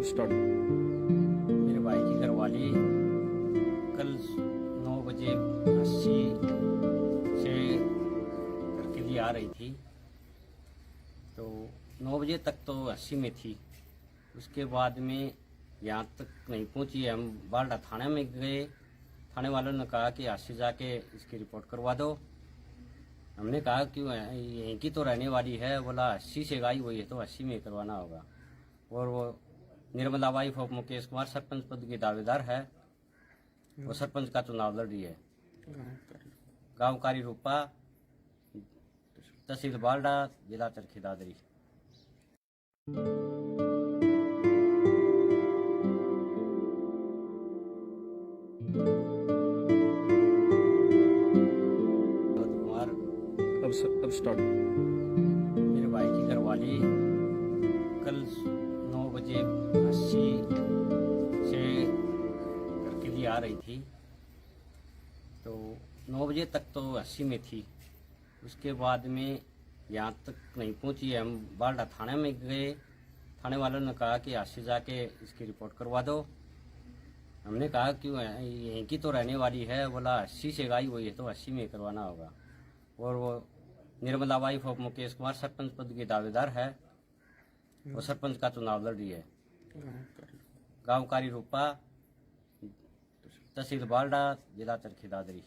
Start. मेरे भाई की घरवाली कल 9 बजे 80 से घर के लिए आ रही थी। तो 9 बजे तक तो 80 में थी। उसके बाद में यहाँ तक नहीं पहुंची। हम बालडा थाने में गए। थाने वालों ने कहा कि आज से जाके इसकी रिपोर्ट करवा दो। हमने कहा कि यहीं की तो रहने वाली है। बोला 80 से गई हुई है तो 80 में करवाना होगा। और वो निर्मला वाइफ ऑफ मुकेश कुमार सरपंच पद की दावेदार है। वो सरपंच का चुनाव लड़ रही है। गांव कारी रूपा, तहसील बालडा, जिला चरखी दादरी। कुमार अब स्टार्ट। मेरे भाई की घरवाली कल 9 बजे 80 से घर के लिए आ रही थी। तो 9 बजे तक तो 80 में थी। उसके बाद में यहाँ तक नहीं पहुंची। हम बालडा थाने में गए। थाने वालों ने कहा कि आज से जाके इसकी रिपोर्ट करवा दो। हमने कहा कि यहीं की तो रहने वाली है। बोला 80 से गई हुई है तो 80 में करवाना होगा। और वो निर्मला वाइफ ऑफ मुकेश कुमार सरपंच पद की दावेदार है। वो सरपंच का चुनाव लड़ रही है। गांव कारी रूपा, तहसील बालडा, जिला चरखी दादरी।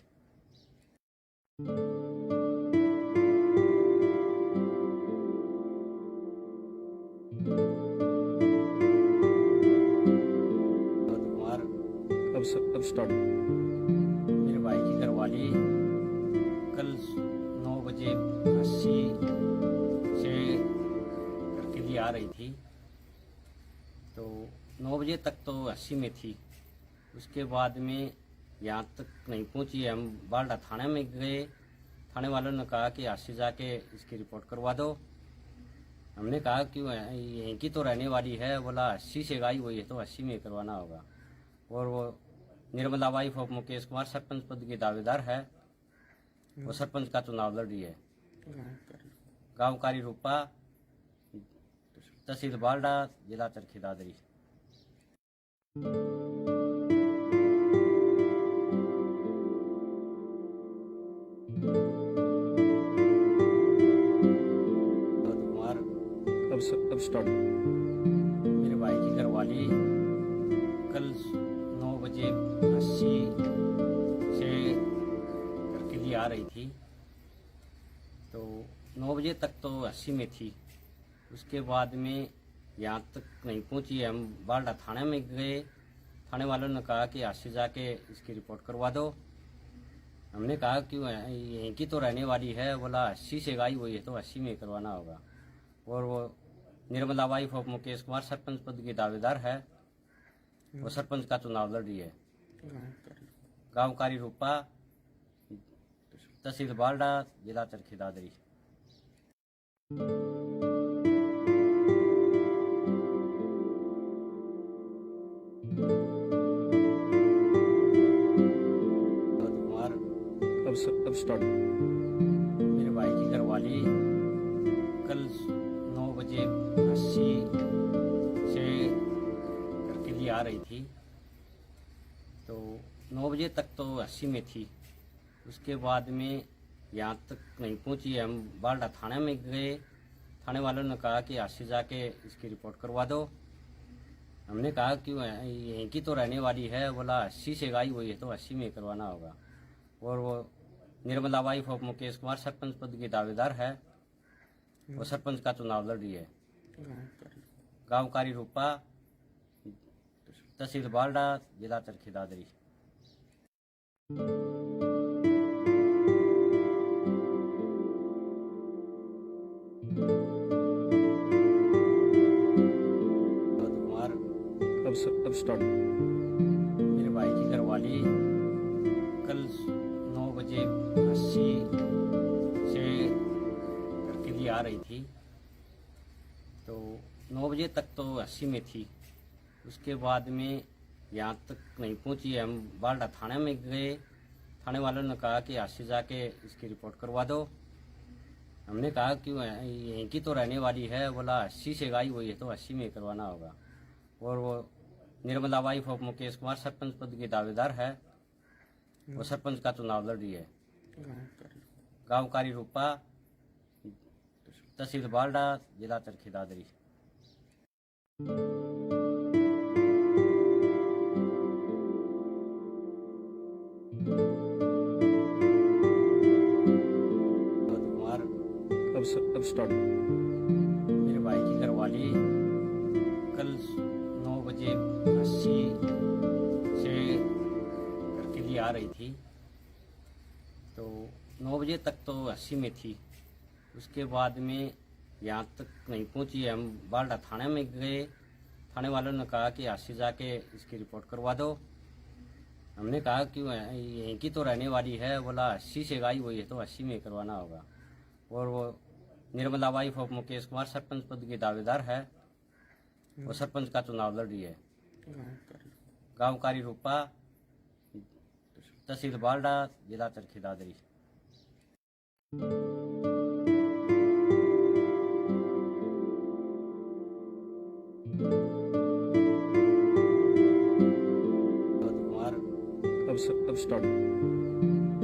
कुमार अब स्टार्ट। मेरे भाई की घरवाली कल 9 बजे 80 से घर के लिए आ रही थी। तो 9 बजे तक तो 80 में थी। उसके बाद में यहाँ तक नहीं पहुंची। हम बालडा थाने में गए। थाने वालों ने कहा कि आज से जाके इसकी रिपोर्ट करवा दो। हमने कहा कि यहीं की तो रहने वाली है। बोला 80 से गई हुई है तो 80 में करवाना होगा। और वो निर्मला वाइफ ऑफ मुकेश कुमार सरपंच पद की दावेदार है। वो सरपंच का चुनाव लड़ रही है। गांव कारी रूपा, तहसील बालडा, जिला चरखी दादरी। कुमार अब स्टार्ट। मेरे भाई की घरवाली कल 9 बजे 80 से घर के लिए आ रही थी। तो 9 बजे तक तो 80 में थी। उसके बाद में यहाँ तक नहीं पहुंची। हम बालडा थाने में गए। थाने वालों ने कहा कि आज से जाके इसकी रिपोर्ट करवा दो। हमने कहा कि यहीं की तो रहने वाली है। बोला 80 से गई हुई है तो 80 में करवाना होगा। और वो निर्मला वाइफ ऑफ मुकेश कुमार सरपंच पद की दावेदार है। वो सरपंच का चुनाव लड़ रही है। गांव कारी रूपा, तहसील बालडा, जिला चरखी दादरी। कुमार अब स्टार्ट। मेरे भाई की घरवाली कल 9 बजे 80 से घर के लिए आ रही थी। तो 9 बजे तक तो 80 में थी। उसके बाद में यहाँ तक नहीं पहुंची। हम बालडा थाने में गए। थाने वालों ने कहा कि आज से जाके इसकी रिपोर्ट करवा दो। हमने कहा कि यहीं की तो रहने वाली है। बोला 80 से गई हुई है तो 80 में करवाना होगा। और वो निर्मला वाइफ ऑफ मुकेश कुमार सरपंच पद की दावेदार है। वो सरपंच का चुनाव लड़ रही है। गांव कारी रूपा, तहसील बालडा, जिला चरखी दादरी। कुमार अब स्टार्ट। मेरे भाई की घरवाली कल 9 बजे 80 से घर के लिए आ रही थी। तो 9 बजे तक तो 80 में थी। उसके बाद में यहाँ तक नहीं पहुंची। हम बालडा थाने में गए। थाने वालों ने कहा कि आज से जाके इसकी रिपोर्ट करवा दो। हमने कहा कि यहीं की तो रहने वाली है। बोला 80 से गई हुई है तो 80 में करवाना होगा। और वो निर्मला वाइफ ऑफ मुकेश कुमार सरपंच पद की दावेदार है। वो सरपंच का चुनाव लड़ रही है। गांव कारी रूपा, तहसील बालडा, जिला चरखी दादरी। कुमार अब स्टार्ट। मेरे भाई की घरवाली कल 9 बजे 80 से घर के लिए आ रही थी। तो 9 बजे तक तो 80 में थी। उसके बाद में यहाँ तक नहीं पहुंची। हम बालडा थाने में गए। थाने वालों ने कहा कि 80 जाके इसकी रिपोर्ट करवा दो। हमने कहा कि यहीं की तो रहने वाली है। बोला 80 से गई हुई है तो 80 में करवाना होगा। और वो निर्मला वाइफ ऑफ मुकेश कुमार सरपंच पद की दावेदार है। वो सरपंच का चुनाव लड़ रही है। गांव कारी रूपा, तहसील बालडा, जिला चरखी दादरी। कुमार अब स्टार्ट।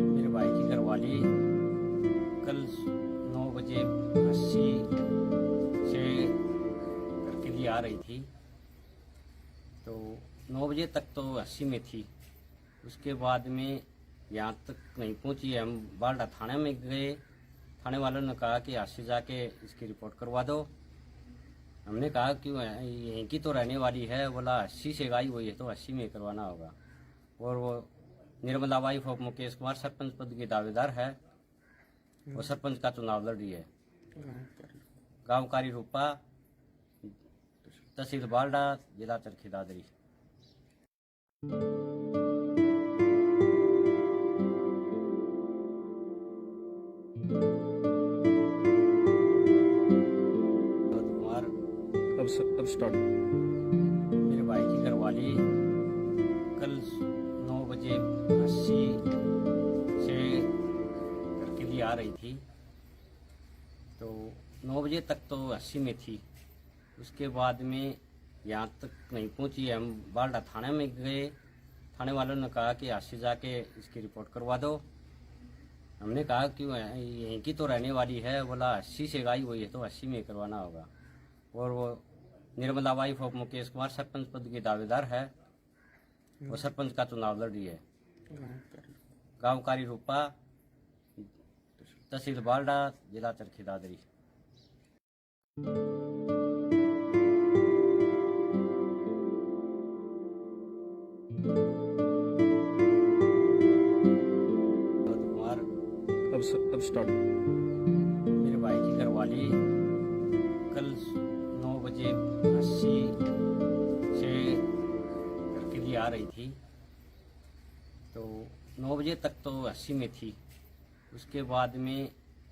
मेरे भाई की घरवाली कल 9 बजे 80 से घर के लिए आ रही थी। तो 9 बजे तक तो 80 में थी। उसके बाद में यहाँ तक नहीं पहुंची। हम बालडा थाने में गए। थाने वालों ने कहा कि 80 जाके इसकी रिपोर्ट करवा दो। हमने कहा कि यहीं की तो रहने वाली है। बोला 80 से गई हुई है तो 80 में करवाना होगा। और वो निर्मला वाइफ ऑफ मुकेश कुमार सरपंच पद की दावेदार है। वो सरपंच का चुनाव लड़ रही है। गांव कारी रूपा, तहसील बालडा, जिला चरखी दादरी। कुमार अब स्टार्ट। मेरे भाई की घरवाली कल 9 बजे 80 से घर के लिए आ रही थी। तो 9 बजे तक तो 80 में थी। उसके बाद में यहाँ तक नहीं पहुंची। हम बालडा थाने में गए। थाने वालों ने कहा कि 80 जाके इसकी रिपोर्ट करवा दो। हमने कहा कि यहीं की तो रहने वाली है। बोला 80 से गई हुई है तो 80 में करवाना होगा। और वो निर्मला वाइफ ऑफ मुकेश कुमार सरपंच पद की दावेदार है। वो सरपंच का चुनाव लड़ रही है। गांव कारी रूपा, तहसील बालडा, जिला चरखी दादरी। कुमार अब स्टार्ट। मेरे भाई की घरवाली कल 9 बजे 80 से घर के लिए आ रही थी। तो 9 बजे तक तो 80 में थी। उसके बाद में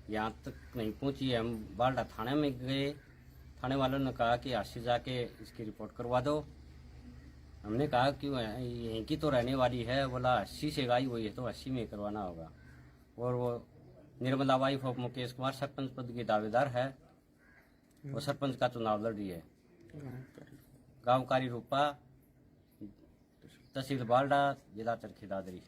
यहाँ तक नहीं पहुंची। हम बालडा थाने में गए। थाने वालों ने कहा कि 80 जाके इसकी रिपोर्ट करवा दो। हमने कहा कि यहीं की तो रहने वाली है। बोला 80 से गई हुई है तो 80 में करवाना होगा। और वो निर्मला वाइफ ऑफ मुकेश कुमार सरपंच पद की दावेदार है। वो सरपंच का चुनाव लड़ रही है। गांव कारी रूपा, तहसील बालडा, जिला चरखी दादरी।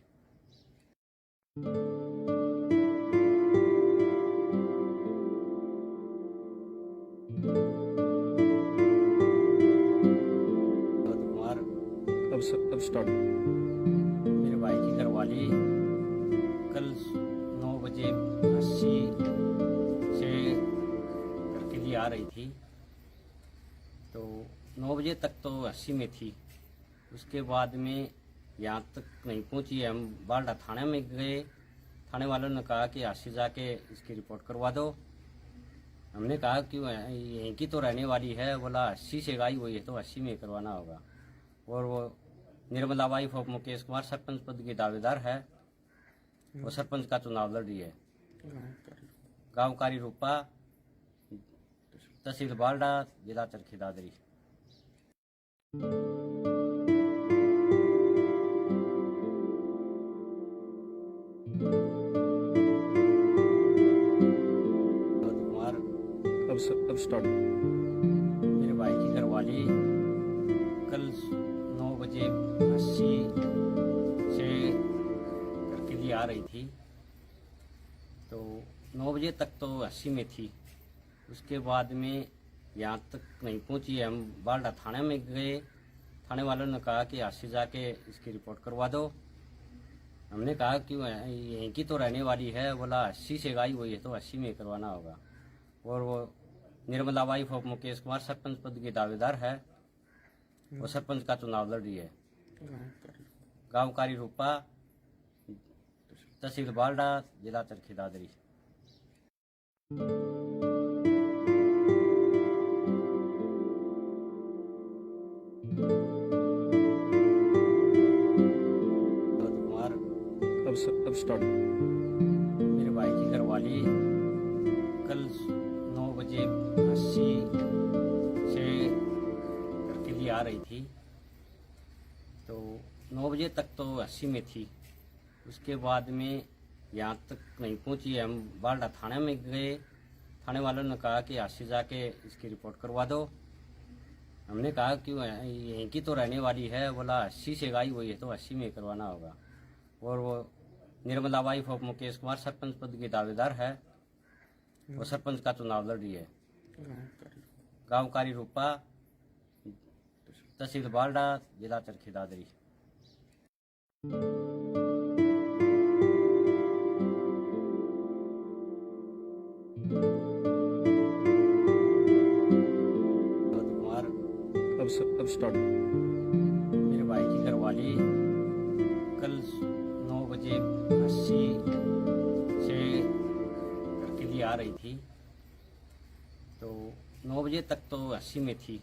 कुमार अब स्टार्ट। मेरे भाई की घरवाली कल 9 बजे 80 से घर के लिए आ रही थी। तो 9 बजे तक तो 80 में थी। उसके बाद में यहाँ तक नहीं पहुंची। हम बालडा थाने में गए। थाने वालों ने कहा कि 80 जाके इसकी रिपोर्ट करवा दो। हमने कहा कि यहीं की तो रहने वाली है। बोला 80 से गई हुई है तो 80 में करवाना होगा। और वो निर्मला वाइफ ऑफ मुकेश कुमार सरपंच पद की दावेदार है। वो सरपंच का चुनाव लड़ रही है। गांव कारी रूपा, तहसील बालडा, जिला चरखी दादरी। कुमार अब स्टार्ट। मेरे भाई की घरवाली कल 9 बजे 80 से करके आ रही थी। तो 9 बजे तक तो 80 में थी। उसके बाद में यहाँ तक नहीं पहुंची। हम बालडा थाने में गए। थाने वालों ने कहा कि 80 जाके इसकी रिपोर्ट करवा दो। हमने कहा कि यहीं की तो रहने वाली है। बोला 80 से आई हुई है तो 80 में करवाना होगा। और वो निर्मला वाइफ ऑफ मुकेश कुमार सरपंच पद की दावेदार है। वो सरपंच का चुनाव लड़ रही है। गाँव कारी रूपा, तहसील बालडा, जिला चरखी दादरी। कुमार अब स्टार्ट। मेरे भाई की घरवाली कल 9 बजे 80 से करके आ रही थी। तो 9 बजे तक तो 80 में थी। उसके बाद में यहाँ तक नहीं पहुंची। हम बालडा थाने में गए। थाने वालों ने कहा कि 80 जाके इसकी रिपोर्ट करवा दो। हमने कहा कि यहीं की तो रहने वाली है। बोला 80 से आई हुई है तो 80 में करवाना होगा। और वो निर्मला वाइफ ऑफ मुकेश कुमार सरपंच पद की दावेदार है। वो सरपंच का चुनाव लड़ रही है। गाँव कारी रूपा, तहसील बालडा, जिला चरखी दादरी। कुमार अब स्टार्ट। मेरे भाई की घरवाली कल 9 बजे 80 से करके आ रही थी। तो 9 बजे तक तो 80 में थी।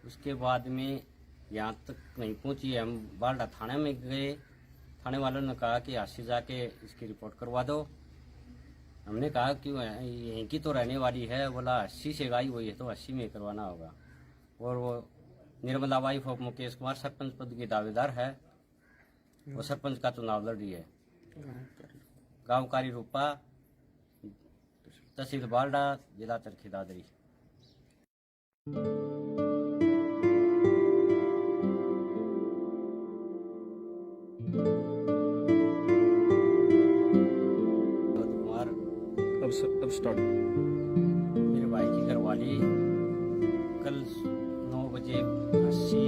उसके बाद में यहाँ तक नहीं पहुंची। हम बालडा थाने में गए। थाने वालों ने कहा कि 80 जाके इसकी रिपोर्ट करवा दो। हमने कहा कि यहीं की तो रहने वाली है। बोला 80 से आई हुई है तो 80 में करवाना होगा। और वो निर्मला वाइफ ऑफ मुकेश कुमार सरपंच पद की दावेदार है। वो सरपंच का चुनाव लड़ रही है। गाँव कारी रूपा, तहसील बालडा, जिला चरखी दादरी। कुमार अब स्टार्ट। मेरे भाई की घरवाली कल 9 बजे 80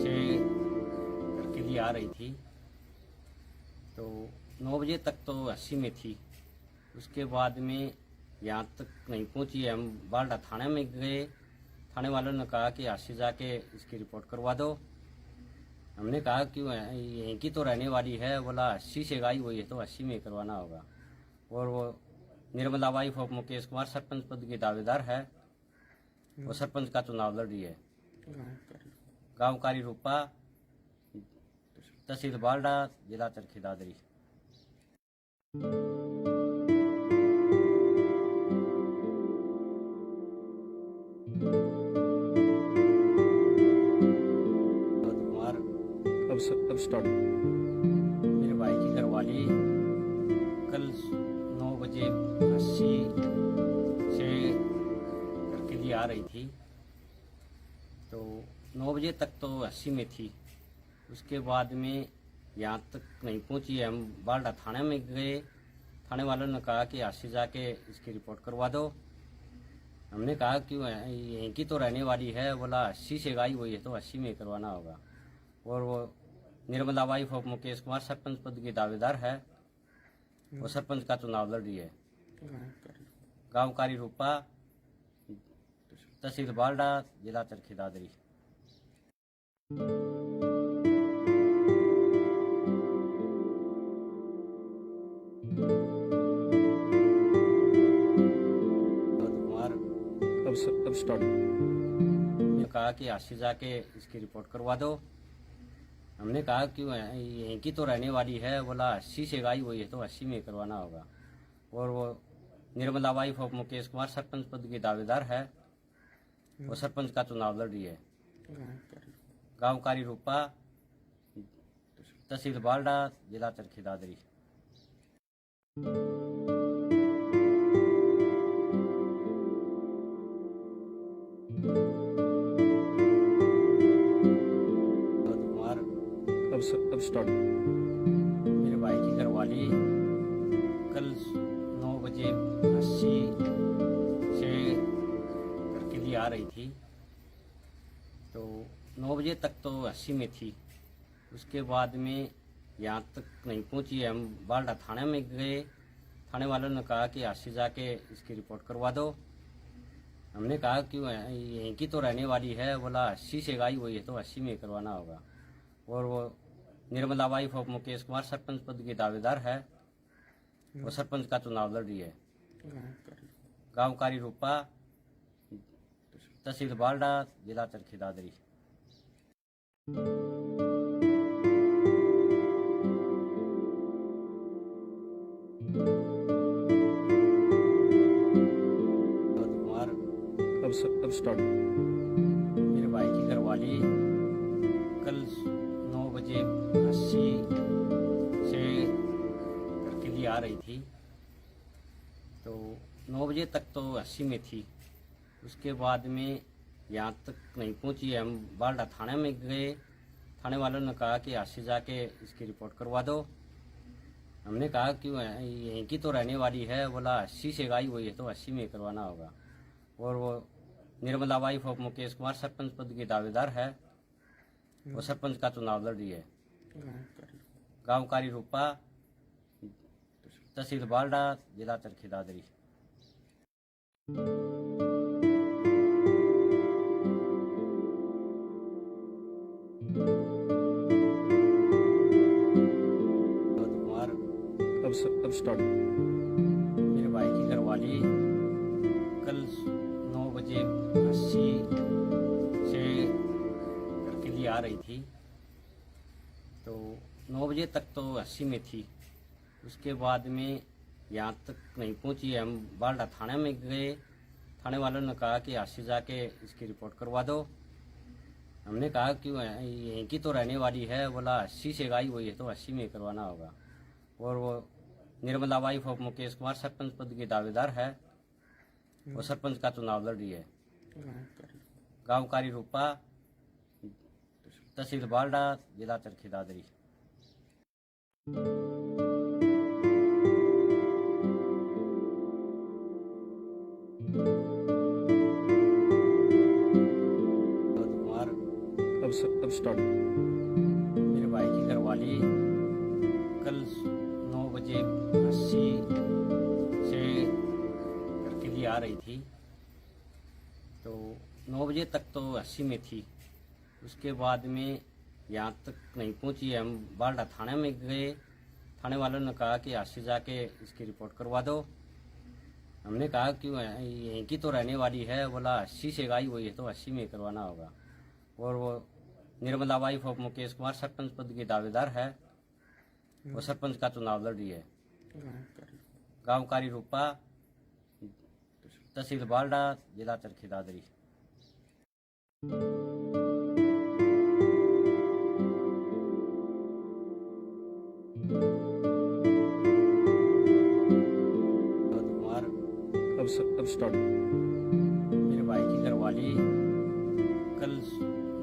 से करके आ रही थी। तो 9 बजे तक तो 80 में थी। उसके बाद में यहाँ तक नहीं पहुंची। हम बालडा थाने में गए। थाने वालों ने कहा कि 80 जाके इसकी रिपोर्ट करवा दो। हमने कहा कि यहीं की तो रहने वाली है। बोला 80 से आई हुई है तो 80 में करवाना होगा। और वो निर्मला वाइफ ऑफ मुकेश कुमार सरपंच पद की दावेदार है। वो सरपंच का चुनाव लड़ रही है। गाँव कारी रूपा, तहसील बालडा, जिला चरखी दादरी। कुमार अब स्टार्ट। मेरे भाई की घरवाली कल 9 बजे 80 से करके आ रही थी। तो 9 बजे तक तो 80 में थी। उसके बाद में यहाँ तक नहीं पहुंची। हम बालडा थाने में गए। थाने वालों ने कहा कि 80 जाके इसकी रिपोर्ट करवा दो। हमने कहा कि यहीं की तो रहने वाली है। बोला 80 से आई हुई है तो 80 में करवाना होगा। और वो निर्मला वाइफ ऑफ मुकेश कुमार सरपंच पद की दावेदार है। वो सरपंच का चुनाव लड़ रही है। गाँव कारी रूपा, तहसील बालडा, जिला चरखी दादरी। कुमार अब स्टार्ट। ने कहा कि 80 जाके इसकी रिपोर्ट करवा दो। हमने कहा कि यहीं की तो रहने वाली है। बोला 80 से आई हुई है तो 80 में करवाना होगा। और वो निर्मला वाइफ ऑफ मुकेश कुमार सरपंच पद की दावेदार है। वो सरपंच का चुनाव लड़ रही है। गाँव कारी रूपा, तहसील बालडा, जिला चरखी दादरी। स्टार्ट। मेरे भाई की घरवाली कल 9 बजे 80 से घर के लिए आ रही थी। तो 9 बजे तक तो 80 में थी। उसके बाद में यहाँ तक नहीं पहुंची। हम बालडा थाने में गए। थाने वालों ने कहा कि 80 जाके इसकी रिपोर्ट करवा दो। हमने कहा कि यहीं की तो रहने वाली है। बोला 80 से गाई हुई है तो 80 में करवाना होगा। और वो निर्मला वाइफ ऑफ मुकेश कुमार सरपंच पद की दावेदार है। वो सरपंच का चुनाव लड़ रही है। गांव कारी रूपा, तहसील बालडा, जिला चरखी दादरी। कुमार अब स्टार्ट। मेरे भाई की घरवाली कल 9 बजे 80 से घर के लिए आ रही थी। तो 9 बजे तक तो 80 में थी। उसके बाद में यहाँ तक नहीं पहुंची। हम बालडा थाने में गए। थाने वालों ने कहा कि 80 जाके इसकी रिपोर्ट करवा दो। हमने कहा कि यहीं की तो रहने वाली है। बोला 80 से गाई हुई है तो 80 में करवाना होगा। और वो निर्मला वाइफ ऑफ मुकेश कुमार सरपंच पद की दावेदार है। वो सरपंच का चुनाव लड़ रही है। गांव कारी रूपा, तहसील बालडा, जिला चरखी दादरी। कुमार अब स्टार्ट। मेरे भाई की घरवाली कल 9 बजे 80 से घर के लिए आ रही थी। तो 9 बजे तक तो 80 में थी। उसके बाद में यहाँ तक नहीं पहुंची। हम बालडा थाने में गए। थाने वालों ने कहा कि 80 जाके इसकी रिपोर्ट करवा दो। हमने कहा कि यहीं की तो रहने वाली है। बोला 80 से गाई हुई है तो 80 में करवाना होगा। और वो निर्मला वाइफ ऑफ मुकेश कुमार सरपंच पद की दावेदार है। वो सरपंच का चुनाव लड़ रही है। गांव कारी रूपा, तहसील बालडा, जिला चरखी दादरी। कुमार अब स्टार्ट। मेरे भाई की घरवाली कल 9 बजे 80 से घर के लिए आ रही थी। तो 9 बजे तक तो 80 में थी। उसके बाद में यहाँ तक नहीं पहुंची। हम बालडा थाने में गए। थाने वालों ने कहा कि 80 जाके इसकी रिपोर्ट करवा दो। हमने कहा कि यहीं की तो रहने वाली है। बोला 80 से गाई हुई है तो 80 में करवाना होगा। और वो निर्मला वाइफ ऑफ मुकेश कुमार सरपंच पद की दावेदार है। वो सरपंच का चुनाव लड़ रही है। गांव कारी रूपा, तहसील बालडा, जिला चरखी दादरी। कुमार अब स्टार्ट। मेरे भाई की घरवाली कल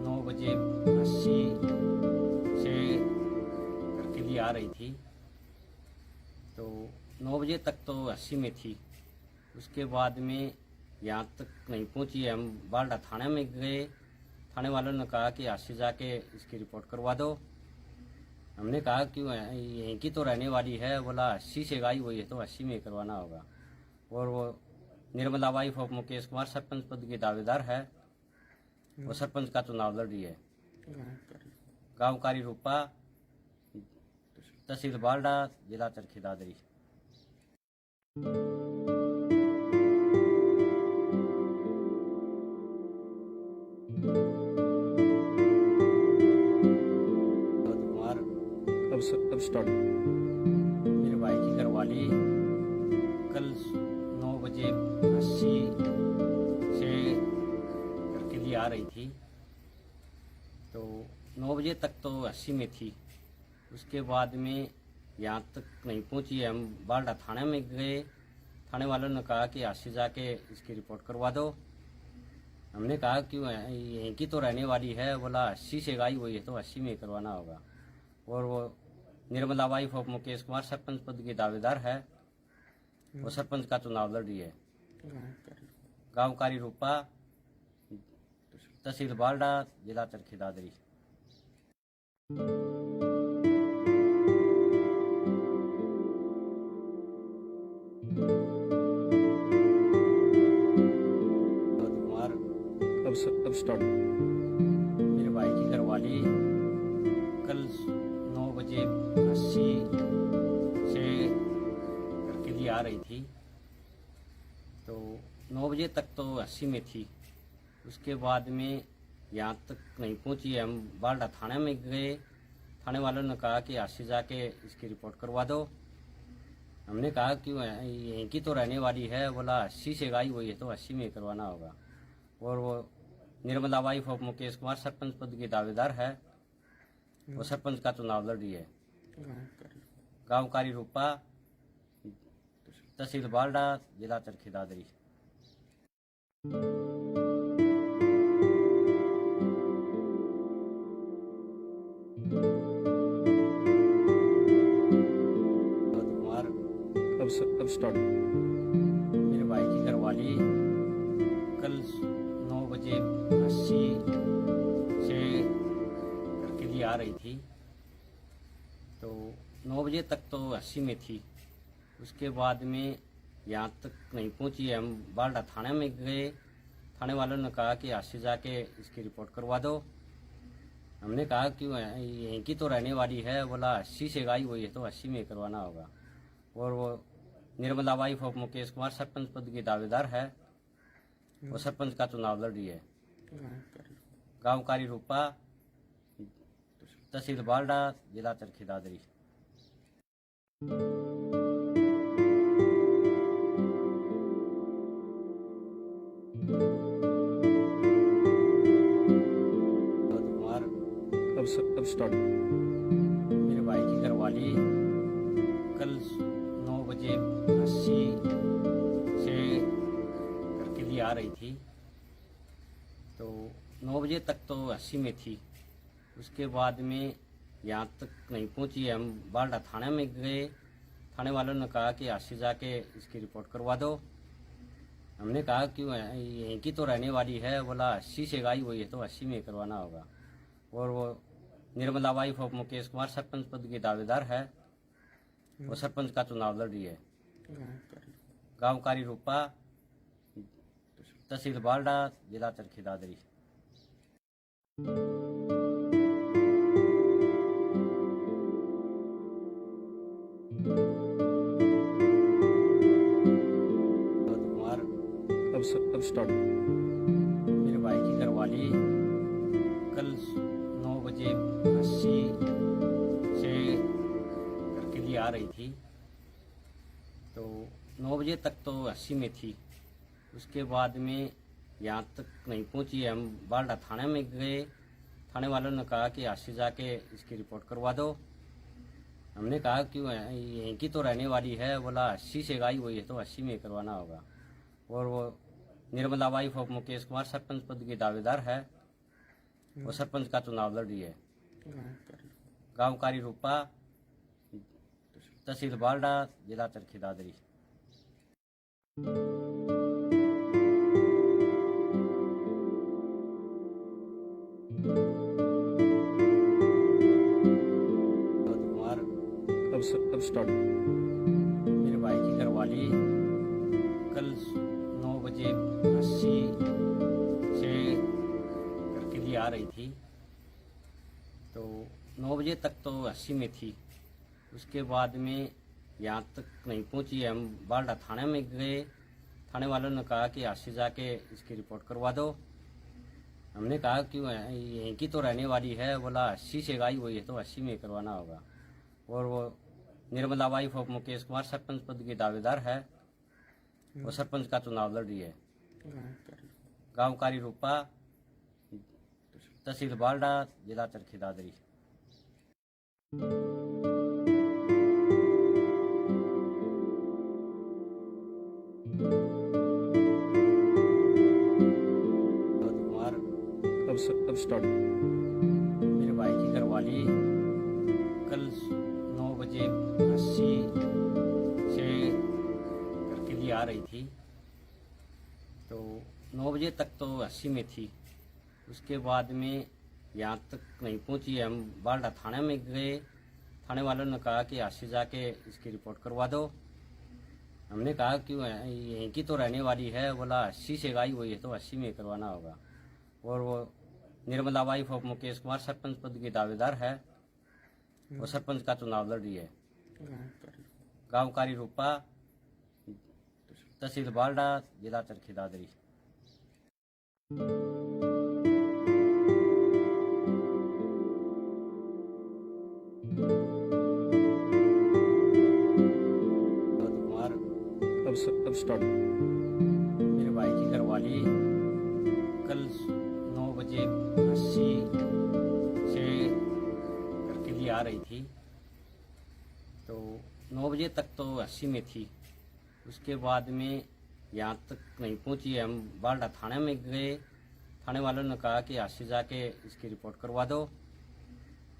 9 बजे 80 से घर के लिए आ रही थी। तो 9 बजे तक तो 80 में थी। उसके बाद में यहाँ तक नहीं पहुंची। हम बालडा थाने में गए। थाने वालों ने कहा कि 80 जाके इसकी रिपोर्ट करवा दो। हमने कहा कि यहीं की तो रहने वाली है। बोला 80 से गाई हुई है तो 80 में करवाना होगा। और वो निर्मला वाइफ ऑफ मुकेश कुमार सरपंच पद की दावेदार है। वो सरपंच का चुनाव लड़ रही है। गांव कारी रूपा, तहसील बालडा, जिला चरखी दादरी। कुमार अब स्टार्ट। मेरे भाई की घरवाली कल 9 बजे 80 से घर के लिए आ रही थी। तो 9 बजे तक तो 80 में थी। उसके बाद में यहाँ तक नहीं पहुंची। हम बालडा थाने में गए। थाने वालों ने कहा कि 80 जाके इसकी रिपोर्ट करवा दो। हमने कहा कि यहीं की तो रहने वाली है। बोला 80 से गाई हुई है तो 80 में करवाना होगा। और वो निर्मला वाइफ ऑफ मुकेश कुमार सरपंच पद की दावेदार है। वो सरपंच का चुनाव लड़ रही है। गाँव कारी रूपा, तहसील बालडा, जिला चरखी दादरी। कुमार अब स्टार्ट। मेरे भाई की घरवाली कल 9 बजे 80 से करके लिए आ रही थी, तो 9 बजे तक तो 80 में थी। उसके बाद में यहाँ तक नहीं पहुंची। हम बालडा थाने में गए। थाने वालों ने कहा कि 80 जाके इसकी रिपोर्ट करवा दो। हमने कहा कि यहीं की तो रहने वाली है। बोला 80 से गई हुई है तो 80 में करवाना होगा। और वो निर्मला वाइफ ऑफ मुकेश कुमार सरपंच पद की दावेदार है। वो सरपंच का चुनाव लड़ रही है। गाँव कारी रूपा, तहसील बालडा, जिला चरखी दादरी। कुमार अब स्टार्ट। मेरे भाई की घरवाली कल 9 बजे 80 से करके लिए आ रही थी, तो 9 बजे तक तो 80 में थी। उसके बाद में यहाँ तक नहीं पहुंची। हम बालडा थाने में गए। थाने वालों ने कहा कि 80 जाके इसकी रिपोर्ट करवा दो। हमने कहा कि यहीं की तो रहने वाली है। बोला 80 से गई हुई है तो 80 में करवाना होगा। और वो निर्मला वाइफ ऑफ मुकेश कुमार सरपंच पद की दावेदार है। वो सरपंच का चुनाव लड़ रही है। गाँव कारी रूपा, तहसील बालडा, जिला चरखी दादरी। कुमार अब स्टार्ट। मेरे भाई की घरवाली कल 9 बजे 80 से करके लिए आ रही थी, तो 9 बजे तक तो 80 में थी। उसके बाद में यहाँ तक नहीं पहुंची। हम बालडा थाने में गए। थाने वालों ने कहा कि 80 जाके इसकी रिपोर्ट करवा दो। हमने कहा कि यहीं की तो रहने वाली है। बोला 80 से गई हुई है तो 80 में करवाना होगा। और वो निर्मला वाइफ ऑफ मुकेश कुमार सरपंच पद की दावेदार है। वो सरपंच का चुनाव लड़ रही है। गाँव कारी रूपा, तहसील बालडा, जिला चरखी दादरी। कुमार अब स्टार्ट। मेरे भाई की घरवाली कल 9 बजे 80 से करके लिए आ रही थी, तो 9 बजे तक तो 80 में थी। उसके बाद में यहाँ तक नहीं पहुंची। हम बालडा थाने में गए। थाने वालों ने कहा कि 80 जाके इसकी रिपोर्ट करवा दो। हमने कहा कि यहीं की तो रहने वाली है। बोला 80 से गई हुई है तो 80 में करवाना होगा। और वो निर्मला वाइफ ऑफ मुकेश कुमार सरपंच पद की दावेदार है। वो सरपंच का चुनाव लड़ रही है। गाँव कारी रूपा, तहसील बालडा, जिला चरखी दादरी। कुमार अब स्टार्ट। मेरे भाई की घरवाली कल 9 बजे 80 से करके लिए आ रही थी, तो 9 बजे तक तो 80 में थी। उसके बाद में यहाँ तक नहीं पहुंची। हम बालडा थाने में गए। थाने वालों ने कहा कि 80 जाके इसकी रिपोर्ट करवा दो। हमने कहा कि यहीं की तो रहने वाली है। बोला 80 से गई हुई है तो 80 में करवाना होगा। और वो निर्मला वाइफ ऑफ मुकेश कुमार सरपंच पद की दावेदार है। वो सरपंच का चुनाव लड़ रही है। गाँव कारी रूपा, तहसील बालडा, जिला चरखी दादरी। कुमार अब स्टार्ट। मेरे भाई की घरवाली आ रही थी तो 9 बजे तक तो 80 में थी। उसके बाद में यहाँ तक नहीं पहुंची। हम बालडा थाने में गए। थाने वालों ने कहा कि 80 जाके इसकी रिपोर्ट करवा दो। हमने कहा कि यहीं की तो रहने वाली है। बोला 80 से गाई हुई है तो 80 में करवाना होगा। और वो निर्मला वाइफ ऑफ मुकेश कुमार सरपंच पद की दावेदार है। वो सरपंच का चुनाव लड़ रही है। गाँव कारी रूपा, तहसील बालडा, जिला चरखी दादरी। कुमार अब स्टार्ट। मेरे भाई की घरवाली कल 9 बजे 80 से करके लिए आ रही थी तो 9 बजे तक तो 80 में थी। उसके बाद में यहाँ तक नहीं पहुंची। हम बालडा थाने में गए। थाने वालों ने कहा कि 80 जाके इसकी रिपोर्ट करवा दो।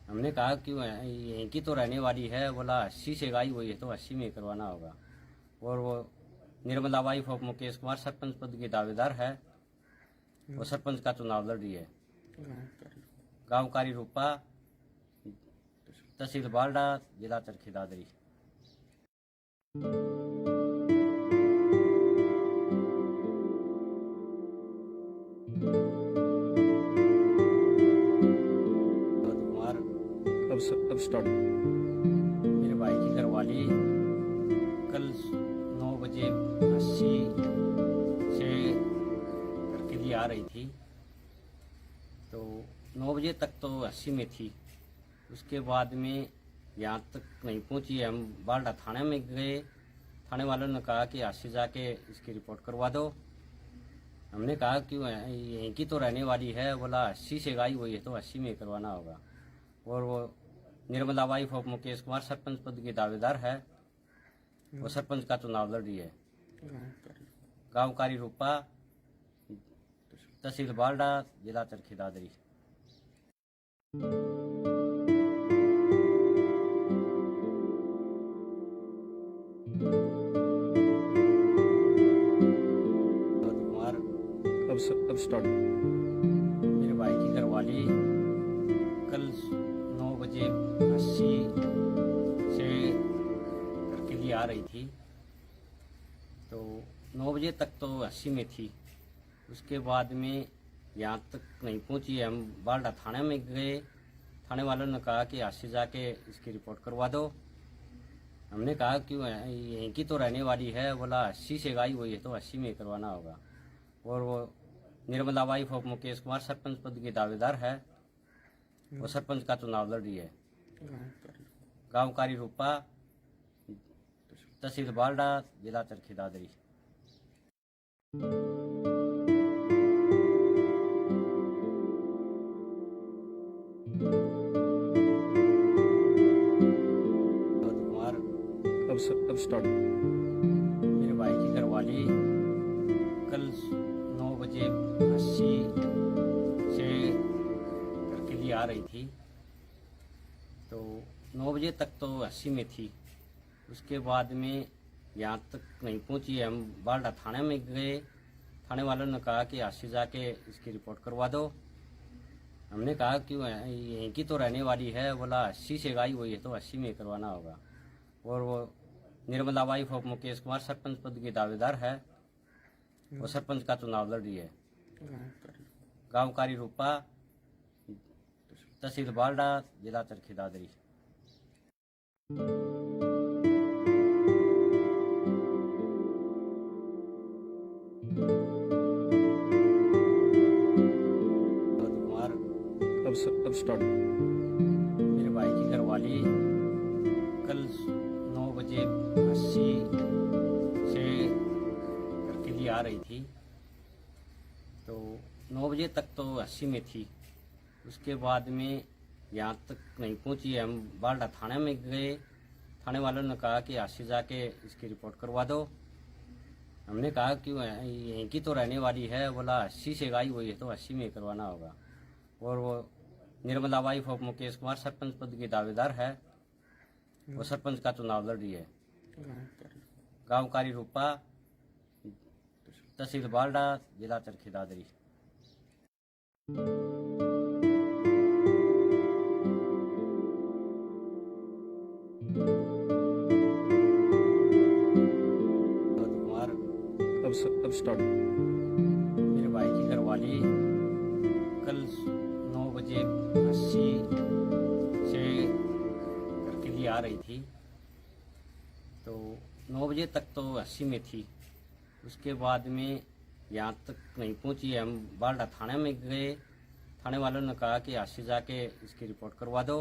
हमने कहा कि यहीं की तो रहने वाली है। बोला 80 से गाई हुई है तो 80 में करवाना होगा। और वो निर्मला वाइफ ऑफ मुकेश कुमार सरपंच पद की दावेदार है। वो सरपंच का चुनाव लड़ रही है। गाँव कारी रूपा, तहसील बालडा, जिला चरखी दादरी। कुमार अब स्टार्ट। मेरे भाई की घरवाली कल 9 बजे 80 से करके लिए आ रही थी तो 9 बजे तक तो 80 में थी। उसके बाद में यहाँ तक नहीं पहुंची। हम बालडा थाने में गए। थाने वालों ने कहा कि 80 जाके इसकी रिपोर्ट करवा दो। हमने कहा कि यहीं की तो रहने वाली है। बोला 80 से गाई हुई है तो 80 में करवाना होगा। और वो निर्मला वाइफ ऑफ मुकेश कुमार सरपंच पद की दावेदार है। वो सरपंच का चुनाव लड़ रही है। गाँव कारी रूपा, तहसील बालडा, जिला चरखी दादरी। कुमार अब स्टार्ट। मेरे भाई की घरवाली कल 9 बजे 80 से करके लिए आ रही थी तो 9 बजे तक तो 80 में थी। उसके बाद में यहाँ तक नहीं पहुंची। हम बालडा थाने में गए। थाने वालों ने कहा कि 80 जाके इसकी रिपोर्ट करवा दो। हमने कहा कि यहीं की तो रहने वाली है। बोला 80 से गाई हुई है तो 80 में करवाना होगा। और वो निर्मला वाइफ ऑफ मुकेश कुमार सरपंच पद की दावेदार है। वो सरपंच का चुनाव लड़ रही है। गाँव कारी रूपा, तहसील बालडा, जिला चरखी दादरी। कुमार अब स्टार्ट। मेरे भाई की घरवाली कल 9 बजे 80 से करके लिए आ रही थी तो 9 बजे तक तो 80 में थी। उसके बाद में यहाँ तक नहीं पहुंची। हम बालडा थाने में गए। थाने वालों ने कहा कि 80 जाके इसकी रिपोर्ट करवा दो। हमने कहा कि यहीं की तो रहने वाली है। बोला 80 से गाई हुई है तो 80 में करवाना होगा। और वो निर्मला वाइफ ऑफ मुकेश कुमार सरपंच पद की दावेदार है। वो सरपंच का चुनाव लड़ रही है। गाँव कारी रूपा, तहसील बालडा, जिला चरखी दादरी। कुमार अब स्टार्ट। मेरे भाई की घरवाली कल 9 बजे 80 से करके लिए आ रही थी तो 9 बजे तक तो 80 में थी। उसके बाद में यहाँ तक नहीं पहुंची। हम बालडा थाने में गए। थाने वालों ने कहा कि 80 जाके इसकी रिपोर्ट करवा दो। हमने कहा कि यहीं की तो रहने वाली है। बोला 80 से गाई हुई है तो 80 में करवाना होगा। और वो निर्मला वाइफ ऑफ मुकेश कुमार सरपंच पद की दावेदार है। वो सरपंच का चुनाव लड़ रही है। गाँव कारी रूपा, तहसील बालडा, जिला चरखी दादरी। कुमार अब स्टार्ट। मेरे भाई की घरवाली कल 9 बजे 80 से करके लिए आ रही थी, तो 9 बजे तक तो 80 में थी। उसके बाद में यहाँ तक नहीं पहुंची। हम बालडा थाने में गए, थाने वालों ने कहा कि 80 जाके इसकी रिपोर्ट करवा दो।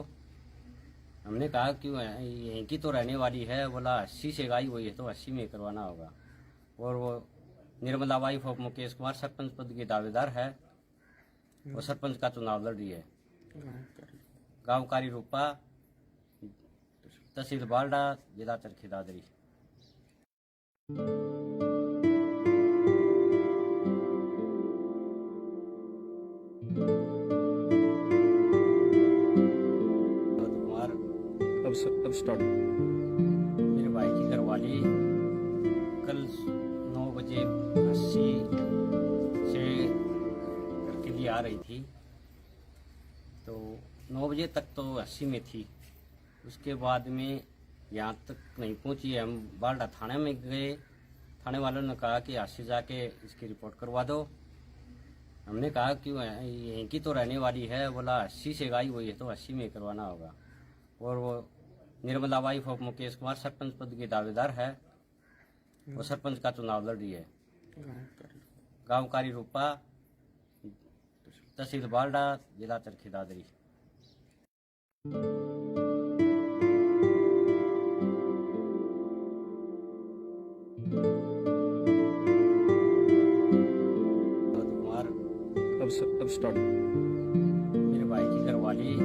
हमने कहा कि यहीं की तो रहने वाली है, बोला 80 से आई हुई है तो 80 में करवाना होगा। और वो निर्मला वाइफ ऑफ मुकेश कुमार सरपंच पद की दावेदार है, वो सरपंच का चुनाव लड़ रही है। गाँव कारी रूपा, तहसील बालडा, जिला चरखी दादरी। कुमार अब स्टार्ट। मेरे भाई की घरवाली कल 9 बजे 80 से करके लिए आ रही थी, तो 9 बजे तक तो 80 में थी। उसके बाद में यहाँ तक नहीं पहुंची। हम बालडा थाने में गए, थाने वालों ने कहा कि 80 जाके इसकी रिपोर्ट करवा दो। हमने कहा कि यहीं की तो रहने वाली है, बोला 80 से आई हुई है तो 80 में करवाना होगा। और वो निर्मला वाइफ ऑफ मुकेश कुमार सरपंच पद की दावेदार है, वो सरपंच का चुनाव लड़ रही है। गाँव कारी रूपा, तहसील बालडा, जिला चरखी दादरी। कुमार अब स्टार्ट। मेरे भाई की घरवाली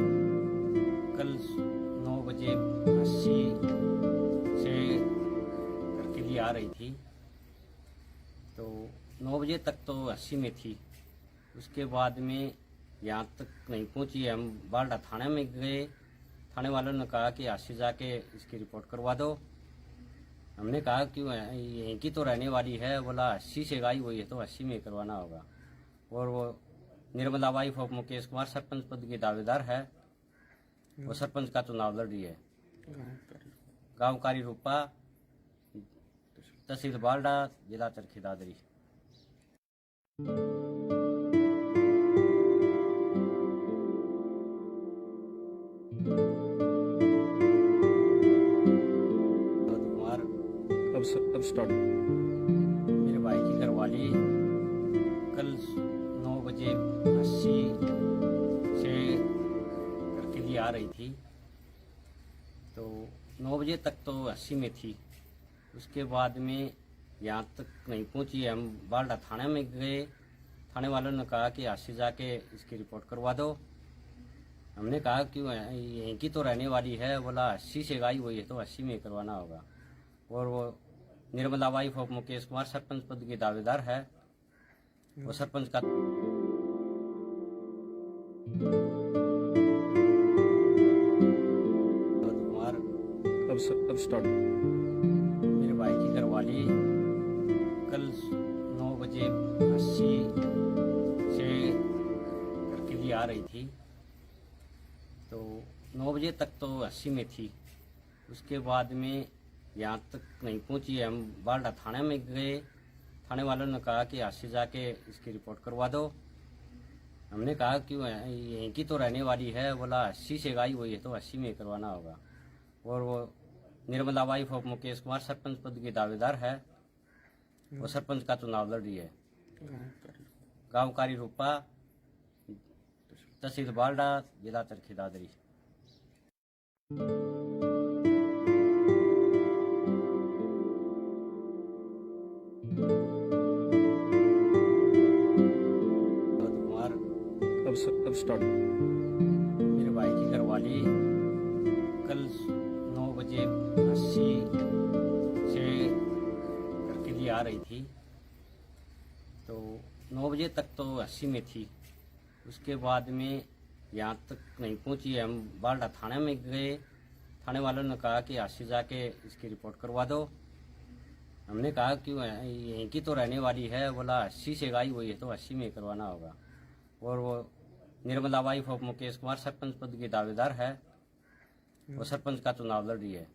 कल 9 बजे 80 से करके लिए आ रही थी, तो 9 बजे तक तो 80 में थी। उसके बाद में यहाँ तक नहीं पहुंची। हम बालडा थाने में गए, थाने वालों ने कहा कि 80 जाके इसकी रिपोर्ट करवा दो। हमने कहा कि यहीं की तो रहने वाली है, बोला 80 से आई हुई है तो 80 में करवाना होगा। और वो निर्मला वाइफ ऑफ मुकेश कुमार सरपंच पद की दावेदार है, वो सरपंच का चुनाव लड़ रही है। गाँव कारी रूपा, तहसील बालडा, जिला चरखी दादरी। कुमार अब स्टार्ट। मेरे भाई की घरवाली कल 9 बजे 80 से करके लिए आ रही थी, तो 9 बजे तक तो 80 में थी। उसके बाद में यहाँ तक नहीं पहुंची। हम बालडा थाने में गए, थाने वालों ने कहा कि 80 जाके इसकी रिपोर्ट करवा दो। हमने कहा कि यहीं की तो रहने वाली है, बोला 80 से आई हुई है तो 80 में करवाना होगा। और वो निर्मला वाइफ ऑफ मुकेश कुमार सरपंच पद की दावेदार है, वो सरपंच का कुमार अब स्टार्ट। मेरे भाई की घरवाली कल 9 बजे 80 से करके लिए आ रही थी, तो 9 बजे तक तो 80 में थी। उसके बाद में यहाँ तक नहीं पहुंची। हम बालडा थाने में गए, थाने वालों ने कहा कि 80 जाके इसकी रिपोर्ट करवा दो। हमने कहा कि यहीं की तो रहने वाली है, बोला 80 से आई हुई है तो 80 में करवाना होगा। और वो निर्मला वाइफ ऑफ मुकेश कुमार सरपंच पद की दावेदार है, वो सरपंच का चुनाव लड़ रही है। गाँव कारी रूपा, तहसील बालडा, जिला चरखी दादरी। कुमार अब स्टार्ट। मेरे भाई की घरवाली कल 9 बजे 80 से करके लिए आ रही थी, तो 9 बजे तक तो 80 में थी। उसके बाद में यहाँ तक नहीं पहुंची। हम बालडा थाने में गए, थाने वालों ने कहा कि 80 जाके इसकी रिपोर्ट करवा दो। हमने कहा कि यहीं की तो रहने वाली है। बोला 80 से गाई हुई है तो 80 में करवाना होगा। और वो निर्मला वाइफ ऑफ मुकेश कुमार सरपंच पद की दावेदार है। वो सरपंच का चुनाव लड़ रही है।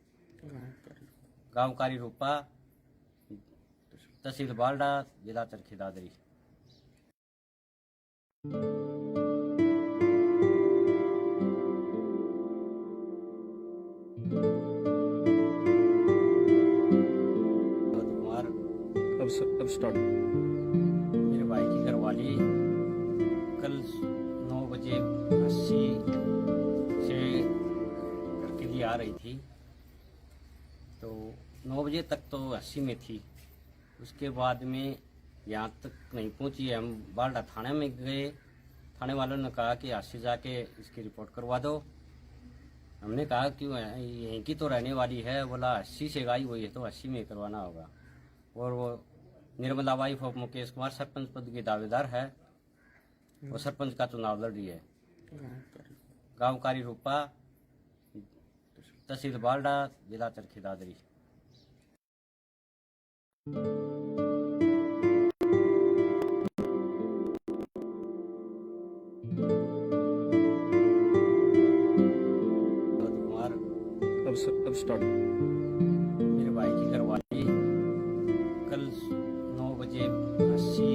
गाँव कारी रूपा, तहसील बालडा, जिला चरखी दादरी। कुमार, अब स्टार्ट। मेरे भाई की घरवाली कल 9 बजे 80 से घर के लिए आ रही थी। तो 9 बजे तक तो 80 में थी। उसके बाद में यहाँ तक नहीं पहुंची। हम बालडा थाने में गए। थाने वालों ने कहा कि 80 जाके इसकी रिपोर्ट करवा दो। हमने कहा कि यहीं की तो रहने वाली है। बोला 80 से गाई हुई है तो 80 में करवाना होगा। और वो निर्मला वाइफ ऑफ मुकेश कुमार सरपंच पद की दावेदार है। वो सरपंच का चुनाव लड़ रही है। गाँव कारी रूपा, तहसील बालडा, जिला चरखी दादरी। कुमार, अब स्टार्ट। मेरे भाई की घरवाली कल 9 बजे 80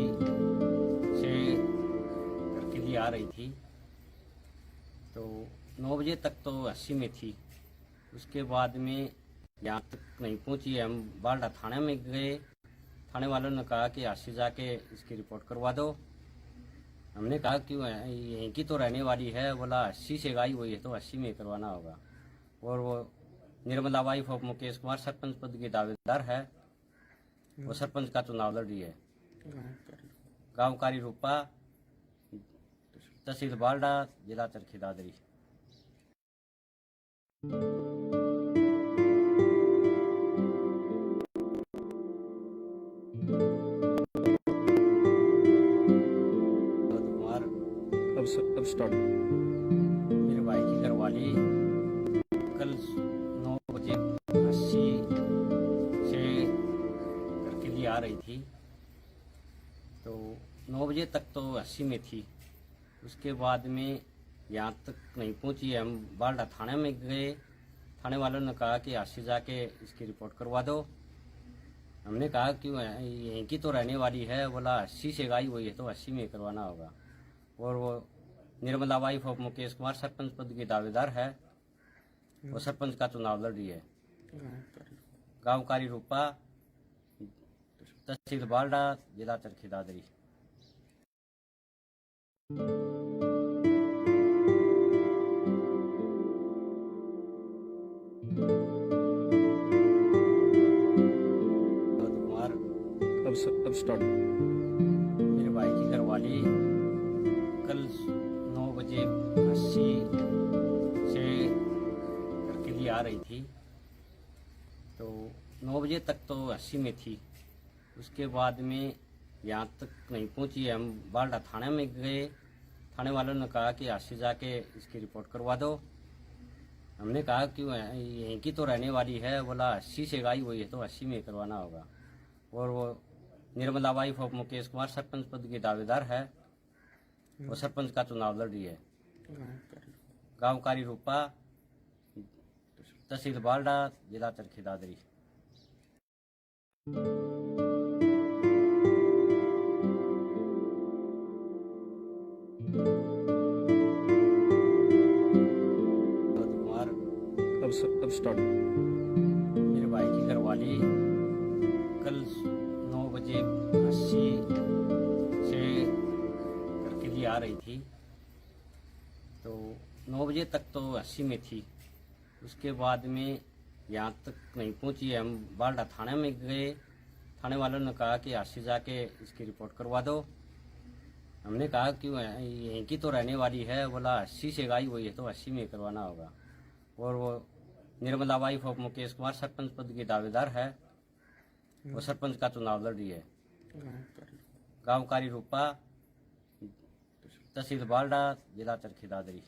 से घर के लिए आ रही थी। तो 9 बजे तक तो 80 में थी। उसके बाद में यहाँ तक नहीं पहुंची। हम बालडा थाने में गए। थाने वालों ने कहा कि 80 जाके इसकी रिपोर्ट करवा दो। हमने कहा कि यहीं की तो रहने वाली है। बोला 80 से गाई हुई है तो 80 में करवाना होगा। और वो निर्मला वाइफ ऑफ मुकेश कुमार सरपंच पद की दावेदार है। वो सरपंच का चुनाव लड़ रही है। गाँव कारी रूपा, तहसील बालडा, जिला चरखी दादरी। कुमार, अब स्टार्ट। मेरे भाई की घरवाली कल 9 बजे 80 से घर के लिए आ रही थी। तो 9 बजे तक तो 80 में थी। उसके बाद में यहाँ तक नहीं पहुंची। हम बालडा थाने में गए। थाने वालों ने कहा कि 80 जाके इसकी रिपोर्ट करवा दो। हमने कहा कि यहीं की तो रहने वाली है। बोला 80 से गाई हुई है तो 80 में करवाना होगा। और वो निर्मला वाइफ ऑफ मुकेश कुमार सरपंच पद की दावेदार है। वो सरपंच का चुनाव लड़ रही है। गाँव कारी रूपा, तहसील बालडा, जिला चरखी दादरी। कुमार, अब स्टार्ट। मेरे भाई की घरवाली कल 9 बजे 80 से घर के लिए आ रही थी। तो 9 बजे तक तो 80 में थी। उसके बाद में यहाँ तक नहीं पहुंची। हम बालडा थाने में गए। थाने वालों ने कहा कि 80 जाके इसकी रिपोर्ट करवा दो। हमने कहा कि यहीं की तो रहने वाली है। बोला 80 से गाई हुई है तो 80 में करवाना होगा। और वो निर्मला वाइफ ऑफ मुकेश कुमार सरपंच पद की दावेदार है। वो सरपंच का चुनाव लड़ रही है। गाँव कारी रूपा, तहसील बालडा, जिला चरखी दादरी। कुमार, अब स्टार्ट। मेरे भाई की घरवाली कल 9 बजे 80 से घर के लिए आ रही थी। तो 9 बजे तक तो 80 में थी। उसके बाद में यहाँ तक नहीं पहुंची। हम बालडा थाने में गए। थाने वालों ने कहा कि 80 जाके इसकी रिपोर्ट करवा दो। हमने कहा कि यहीं की तो रहने वाली है। बोला 80 से गाई हुई है तो 80 में करवाना होगा। और वो निर्मला वाइफ ऑफ मुकेश कुमार सरपंच पद की दावेदार है। वो सरपंच का चुनाव लड़ रही है। गाँव कारी रूपा, तहसील बालडा, जिला चरखी दादरी।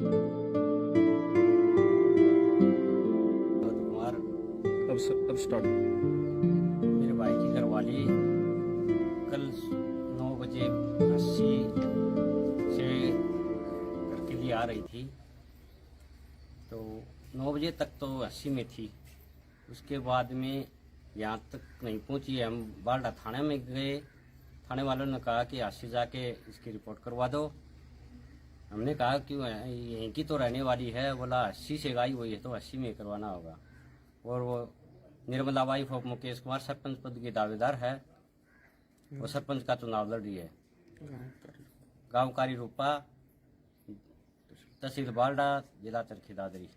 अब अब स्टार्ट। मेरे भाई की घरवाली कल 9 बजे 80 से करके लिए आ रही थी। तो 9 बजे तक तो 80 में थी। उसके बाद में यहाँ तक नहीं पहुंची। हम बालडा थाने में गए। थाने वालों ने कहा कि 80 जाके इसकी रिपोर्ट करवा दो। हमने कहा कि यहीं की तो रहने वाली है। बोला 80 से गाई हुई है तो 80 में करवाना होगा। और वो निर्मला वाइफ ऑफ मुकेश कुमार सरपंच पद की दावेदार है। वो सरपंच का चुनाव लड़ रही है। गांव कारी रूपा, तहसील बालडा, जिला चरखी दादरी।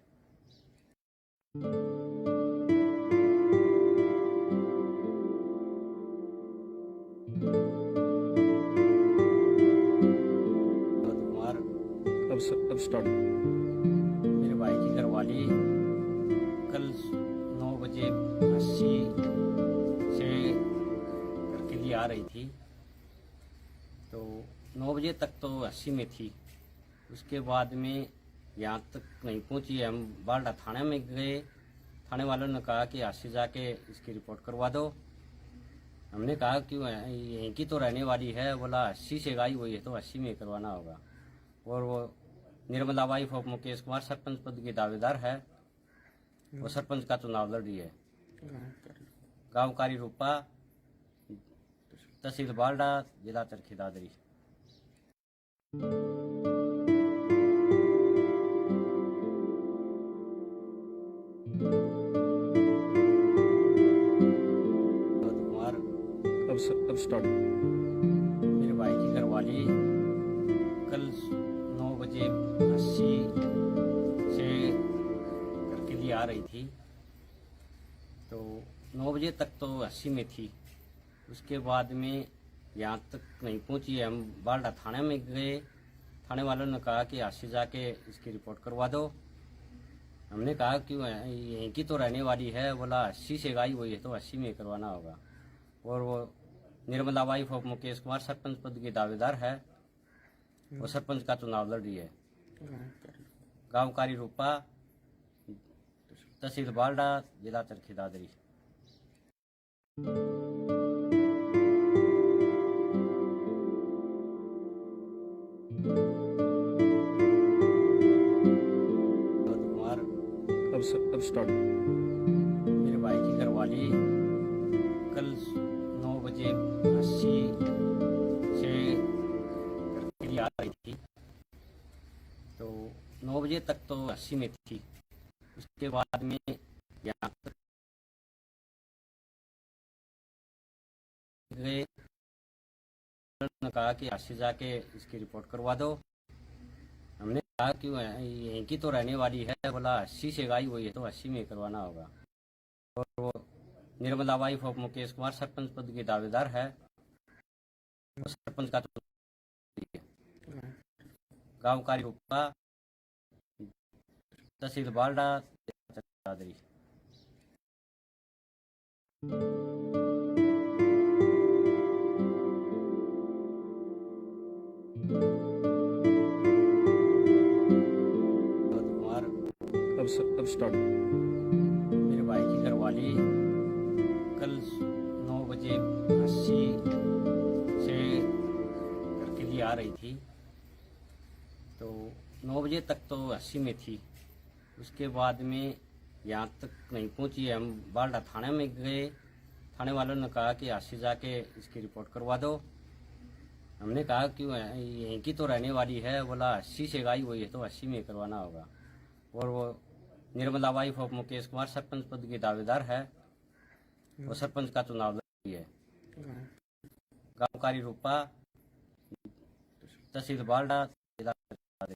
कुमार अब स्टार्ट। मेरे भाई की घरवाली कल 9 बजे 80 से करके लिए आ रही थी। तो 9 बजे तक तो 80 में थी। उसके बाद में यहाँ तक नहीं पहुंची। हम बालडा थाने में गए। थाने वालों ने कहा कि 80 जाके इसकी रिपोर्ट करवा दो। हमने कहा कि यहीं की तो रहने वाली है। बोला 80 से गाई हुई है तो 80 में करवाना होगा। और वो निर्मला वाइफ ऑफ मुकेश कुमार सरपंच पद की दावेदार है। वो सरपंच का चुनाव लड़ रही है। गांव कारी रूपा, तहसील बालडा, जिला चरखी दादरी। कुमार अब स्टार्ट। मेरे भाई की घरवाली कल 9 बजे 80 से करके लिए आ रही थी। तो 9 बजे तक तो 80 में थी। उसके बाद में यहाँ तक नहीं पहुंची। हम बालडा थाने में गए। थाने वालों ने कहा कि 80 जाके इसकी रिपोर्ट करवा दो। हमने कहा कि यहीं की तो रहने वाली है। बोला 80 से गाई हुई है तो 80 में करवाना होगा। और वो निर्मला वाइफ ऑफ मुकेश कुमार सरपंच पद की दावेदार है। वो सरपंच का चुनाव लड़ रही है। गांव कारी रूपा, तहसील बालडा, जिला चरखी दादरी। कुमार अब स्टार्ट। मेरे भाई की घरवाली कल 9 बजे 80 से करके लिए आ रही थी। तो 9 बजे तक तो 80 में थी। उसके बाद में यहाँ तक गए। उन्होंने कहा कि 80 जाके इसकी रिपोर्ट करवा दो। हमने कहा कि यहीं की तो रहने वाली है। बोला 80 से गाई हुई है तो 80 में करवाना होगा। और वो निर्मला वाइफ ऑफ मुकेश कुमार सरपंच पद की दावेदार है। वो सरपंच का गांव कारी रूपा, तहसील बालडा, दादरी। कुमार अब स्टार्ट। मेरे भाई की घरवाली कल 9 बजे 80 से करके लिए आ रही थी। तो 9 बजे तक तो 80 में थी। उसके बाद में यहाँ तक नहीं पहुंची। हम बालडा थाने में गए। थाने वालों ने कहा कि 80 जाके इसकी रिपोर्ट करवा दो। हमने कहा कि यहीं की तो रहने वाली है। बोला 80 से गाई हुई है तो 80 में करवाना होगा। और वो निर्मला वाइफ ऑफ मुकेश कुमार सरपंच पद की दावेदार है। वो सरपंच का चुनाव लड़ रही है। गांव कारी रूपा, तहसील बालडा, जिला दादरी।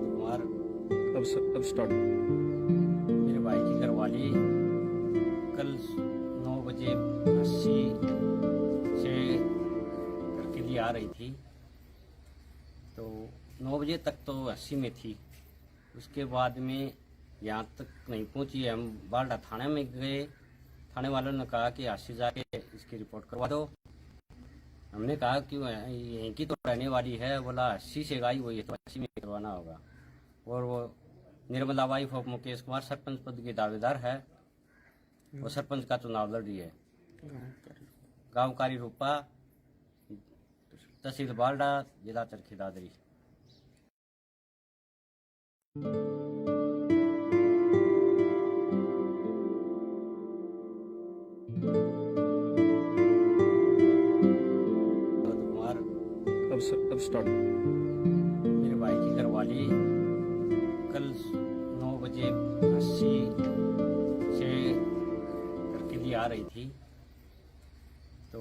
कुमार अब स्टार्ट। मेरे भाई की घरवाली कल 9 बजे 80 से करके लिए आ रही थी। तो 9 बजे तक तो 80 में थी। उसके बाद में यहाँ तक नहीं पहुंची। हम बालडा थाने में गए। थाने वालों ने कहा कि 80 जाके इसकी रिपोर्ट करवा दो। हमने कहा कि यहीं की तो रहने वाली है। बोला 80 से गाई हुई है तो 80 में करवाना होगा। और वो निर्मला वाइफ ऑफ मुकेश कुमार सरपंच पद की दावेदार है। वो सरपंच का चुनाव लड़ रही है। गाँव कारी रूपा, तहसील बालडा, जिला चरखी दादरी। कुमार, अब स्टार्ट। मेरे भाई की घरवाली कल 9 बजे 80 से करके लिए आ रही थी। तो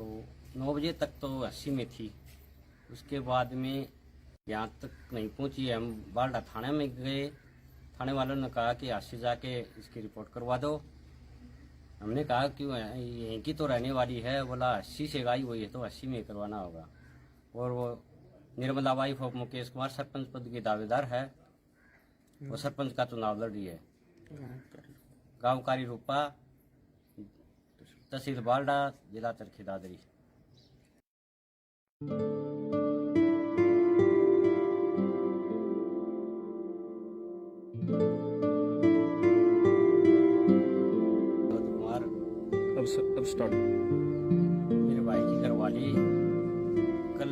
9 बजे तक तो 80 में थी। उसके बाद में यहाँ तक नहीं पहुंची। हम बालडा थाने में गए। थाने वालों ने कहा कि 80 जाके इसकी रिपोर्ट करवा दो। हमने कहा कि यहीं की तो रहने वाली है। बोला 80 से गाई हुई है तो 80 में करवाना होगा। और वो निर्मला वाइफ ऑफ मुकेश कुमार सरपंच पद की दावेदार है। वो सरपंच का चुनाव लड़ रही है। गाँव कारी रूपा, तहसील बालडा, जिला चरखी दादरी। कुमार, अब स्टार्ट। मेरे भाई की घरवाली कल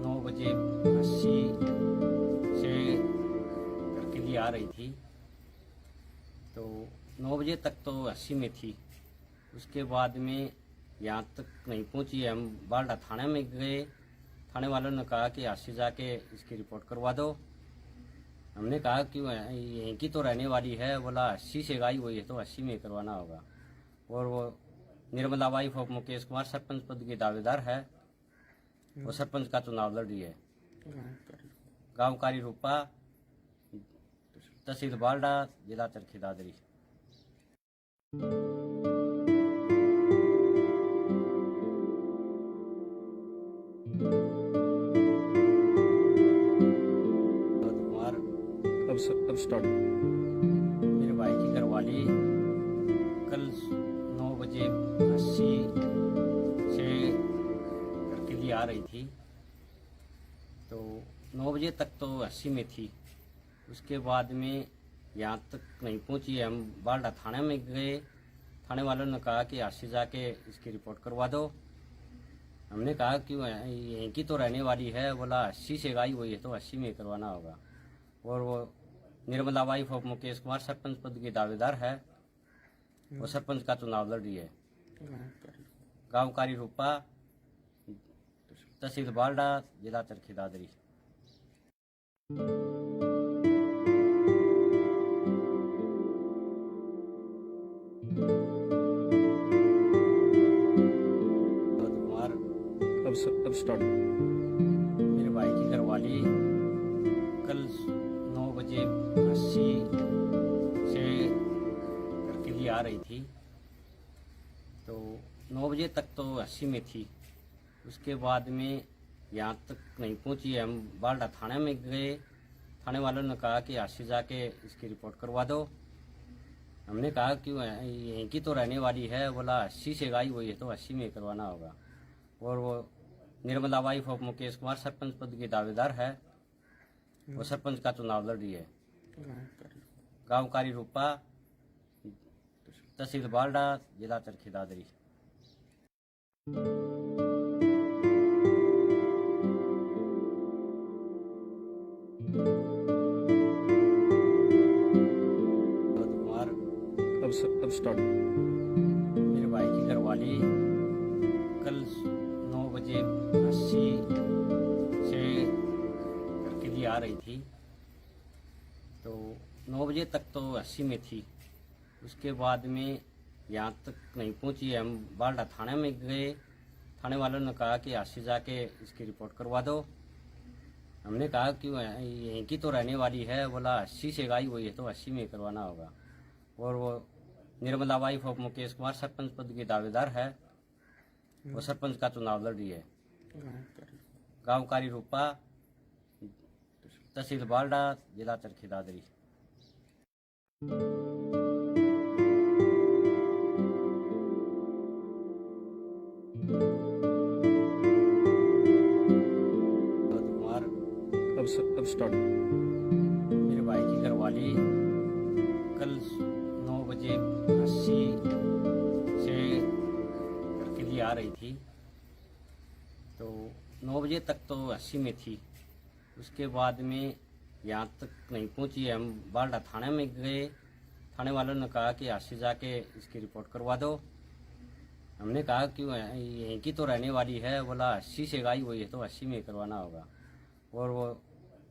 9 बजे 80 से करके लिए आ रही थी। तो 9 बजे तक तो 80 में थी। उसके बाद में यहाँ तक नहीं पहुंची। हम बालडा थाने में गए। थाने वालों ने कहा कि 80 जाके इसकी रिपोर्ट करवा दो। हमने कहा कि यहीं की तो रहने वाली है। बोला 80 से गाई हुई है तो 80 में करवाना होगा। और वो निर्मला वाइफ ऑफ मुकेश कुमार सरपंच पद की दावेदार है। वो सरपंच का चुनाव लड़ रही है। गाँव कारी रूपा, तहसील बालडा, जिला चरखी दादरी। कुमार, अब स्टार्ट। मेरे भाई की घरवाली कल 9 बजे 80 से करके लिए आ रही थी। तो 9 बजे तक तो 80 में थी। उसके बाद में यहाँ तक नहीं पहुंची। हम बालडा थाने में गए। थाने वालों ने कहा कि 80 जाके इसकी रिपोर्ट करवा दो। हमने कहा कि यहीं की तो रहने वाली है। बोला 80 से गाई हुई है तो 80 में करवाना होगा। और वो निर्मला वाइफ ऑफ मुकेश कुमार सरपंच पद की दावेदार है। वो सरपंच का चुनाव लड़ रही है। गाँव कारी रूपा, तहसील बालडा, जिला चरखी दादरी। कुमार, अब स्टार्ट। मेरे भाई की घरवाली कल 9 बजे 80 से करके लिए आ रही थी। तो 9 बजे तक तो 80 में थी। उसके बाद में यहाँ तक नहीं पहुंची। हम बालडा थाने में गए। थाने वालों ने कहा कि 80 जाके इसकी रिपोर्ट करवा दो। हमने कहा कि यहीं की तो रहने वाली है। बोला 80 से गाई हुई है तो 80 में करवाना होगा। और वो निर्मला वाइफ ऑफ मुकेश कुमार सरपंच पद की दावेदार है। वो सरपंच का चुनाव लड़ रही है। गाँव कारी रूपा, तहसील बालडा, जिला चरखी दादरी। कुमार, अब स्टार्ट। मेरे भाई की घरवाली कल 9 बजे 80 से करके लिए आ रही थी। तो 9 बजे तक तो 80 में थी। उसके बाद में यहाँ तक नहीं पहुंची। हम बालडा थाने में गए। थाने वालों ने कहा कि 80 जाके इसकी रिपोर्ट करवा दो। हमने कहा कि यहीं की तो रहने वाली है। बोला 80 से गाई हुई है तो 80 में करवाना होगा। और वो निर्मला वाइफ ऑफ मुकेश कुमार सरपंच पद की दावेदार है। वो सरपंच का चुनाव लड़ रही है। गाँव कारी रूपा, तहसील बालडा, जिला चरखी दादरी। स्टार्ट। मेरे भाई की घरवाली कल 9 बजे 80 से करके लिए आ रही थी। तो 9 बजे तक तो 80 में थी। उसके बाद में यहाँ तक नहीं पहुंची। हम बालडा थाने में गए। थाने वालों ने कहा कि 80 जाके इसकी रिपोर्ट करवा दो। हमने कहा कि यहीं की तो रहने वाली है। बोला 80 से गाई हुई है तो 80 में करवाना होगा। और वो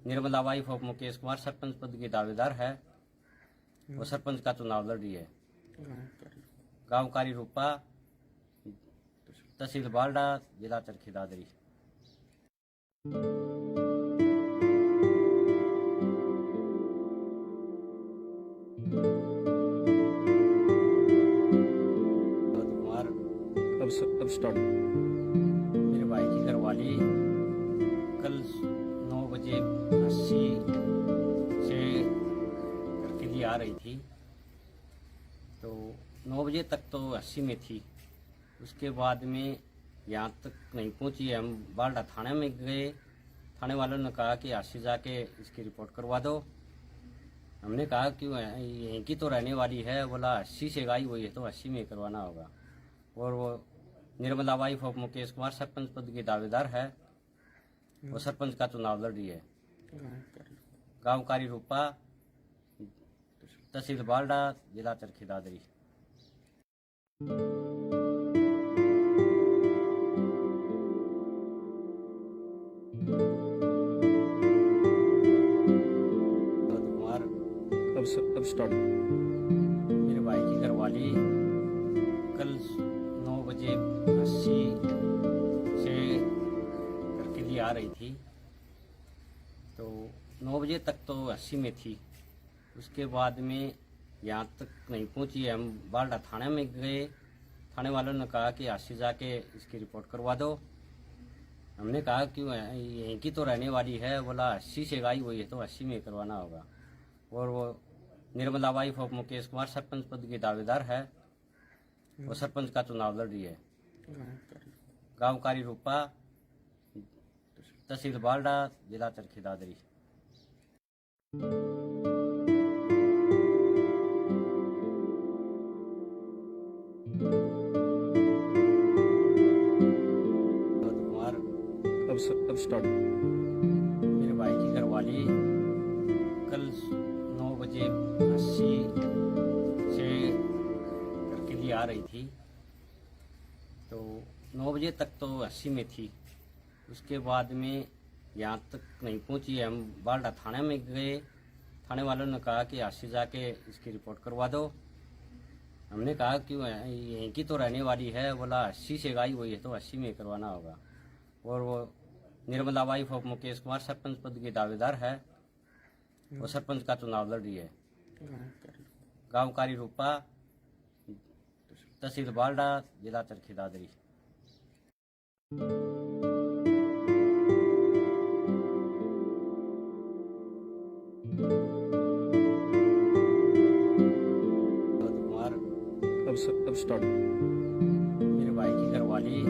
निर्मला वाइफ ऑफ मुकेश कुमार सरपंच पद की दावेदार है। वो सरपंच का चुनाव लड़ रही है। गांव कारी रूपा, तहसील बालडा, जिला चरखी दादरी। कुमार अब स्टार्ट। मेरे भाई की घरवाली कल 9 बजे 80 से करके लिए आ रही थी। तो 9 बजे तक तो 80 में थी। उसके बाद में यहाँ तक नहीं पहुंची। हम बालडा थाने में गए। थाने वालों ने कहा कि 80 जाके इसकी रिपोर्ट करवा दो। हमने कहा कि यहीं की तो रहने वाली है। बोला 80 से गाई हुई है तो 80 में करवाना होगा। और वो निर्मला वाइफ ऑफ मुकेश कुमार सरपंच पद की दावेदार है। वो सरपंच का चुनाव लड़ रही है। गांव कारी रूपा, तहसील बालडा, जिला चरखी दादरी। कुमार अब स्टार्ट। मेरे भाई की घरवाली कल 9 बजे 80 से करके लिए आ रही थी। तो 9 बजे तक तो 80 में थी। उसके बाद में यहाँ तक नहीं पहुंची। हम बालडा थाने में गए। थाने वालों ने कहा कि 80 जाके इसकी रिपोर्ट करवा दो। हमने कहा कि यहीं की तो रहने वाली है। बोला 80 से गाई हुई है तो 80 में करवाना होगा। और वो निर्मला वाइफ ऑफ मुकेश कुमार सरपंच पद की दावेदार है। वो सरपंच का चुनाव लड़ रही है। गांव कारी रूपा, तहसील बालडा, जिला चरखी दादरी। कुमार अब स्टार्ट। मेरे भाई की घरवाली कल 9 बजे 80 से करके लिए आ रही थी। तो 9 बजे तक तो 80 में थी। उसके बाद में यहाँ तक नहीं पहुंची। हम बालडा थाने में गए। थाने वालों ने कहा कि 80 जाके इसकी रिपोर्ट करवा दो। हमने कहा कि यहीं की तो रहने वाली है। बोला 80 से गाई हुई है तो 80 में करवाना होगा। और वो निर्मला वाइफ ऑफ मुकेश कुमार सरपंच पद की दावेदार है। वो सरपंच का चुनाव लड़ रही है। गांव कारी रूपा, तहसील बालडा, जिला चरखी दादरी। कुमार अब स्टार्ट। मेरे भाई की घरवाली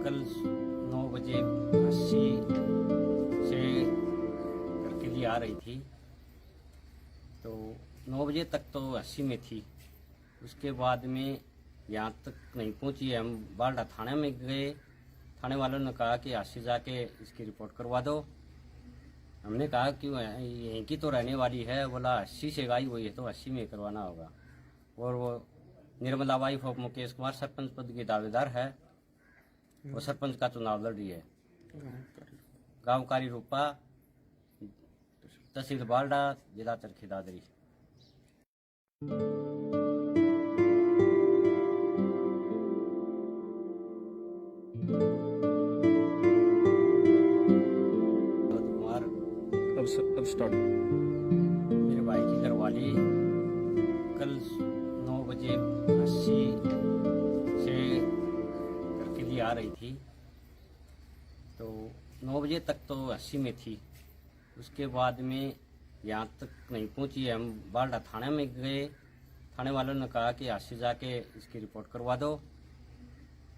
कल 9 बजे 80 से करके लिए आ रही थी। तो 9 बजे तक तो 80 में थी। उसके बाद में यहाँ तक नहीं पहुंची। हम बालडा थाने में गए। थाने वालों ने कहा कि 80 जाके इसकी रिपोर्ट करवा दो। हमने कहा कि यहीं की तो रहने वाली है। बोला 80 से गाई हुई है तो 80 में करवाना होगा। और वो निर्मला वाइफ ऑफ मुकेश कुमार सरपंच पद की दावेदार है। वो सरपंच का चुनाव लड़ रही है। गांव कारी रूपा, तहसील बालडा, जिला चरखी दादरी। कुमार अब स्टार्ट। मेरे भाई की घरवाली कल 9 बजे 80 से करके लिए आ रही थी। तो 9 बजे तक तो 80 में थी। उसके बाद में यहाँ तक नहीं पहुंची। हम बालडा थाने में गए। थाने वालों ने कहा कि 80 जाके इसकी रिपोर्ट करवा दो।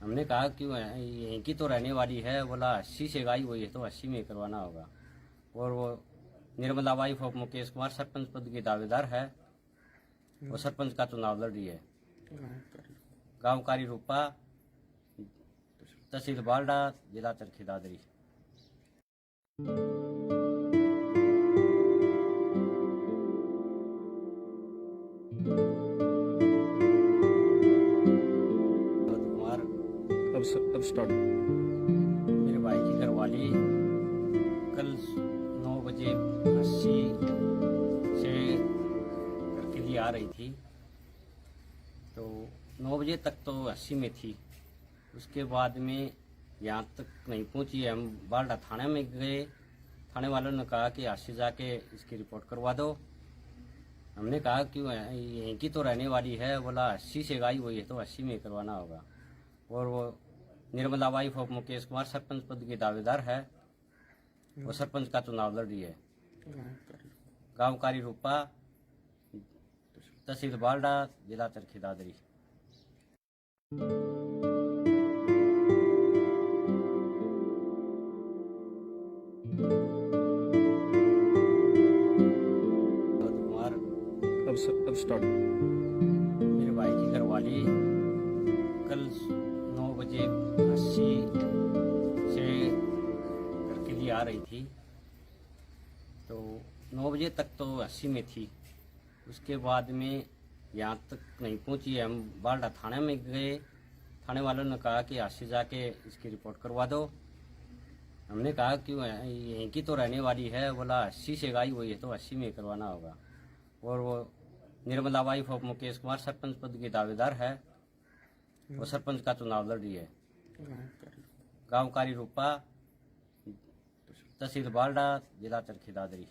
हमने कहा कि यहीं की तो रहने वाली है। बोला 80 से गाई हुई है तो 80 में करवाना होगा। और वो निर्मला वाइफ ऑफ मुकेश कुमार सरपंच पद की दावेदार है। वो सरपंच का चुनाव लड़ रही है। गांव कारी रूपा, तहसील बालडा, जिला चरखी दादरी। कुमार, अब स्टार्ट। मेरे भाई की घरवाली कल 9 बजे 80 से घर के लिए आ रही थी। तो 9 बजे तक तो 80 में थी। उसके बाद में यहाँ तक नहीं पहुंची। हम बालडा थाने में गए। थाने वालों ने कहा कि 80 जाके इसकी रिपोर्ट करवा दो। हमने कहा कि यहीं की तो रहने वाली है। बोला 80 से गाई हुई है तो 80 में करवाना होगा। और वो निर्मला वाइफ ऑफ मुकेश कुमार सरपंच पद की दावेदार है। वो सरपंच का चुनाव लड़ रही है। गांव कारी रूपा, तहसील बालडा, जिला चरखी दादरी। कुमार, अब स्टार्ट। मेरे भाई की घरवाली कल 9 बजे 80 से घर के लिए आ रही थी। तो 9 बजे तक तो 80 में थी। उसके बाद में यहाँ तक नहीं पहुंची। हम बालडा थाने में गए। थाने वालों ने कहा कि 80 जाके इसकी रिपोर्ट करवा दो। हमने कहा कि यहीं की तो रहने वाली है। बोला 80 से गाई हुई है तो 80 में करवाना होगा। और वो निर्मला वाइफ ऑफ मुकेश कुमार सरपंच पद की दावेदार है। वो सरपंच का चुनाव लड़ रही है। गांव कारी रूपा, तहसील बालडा, जिला चरखी दादरी।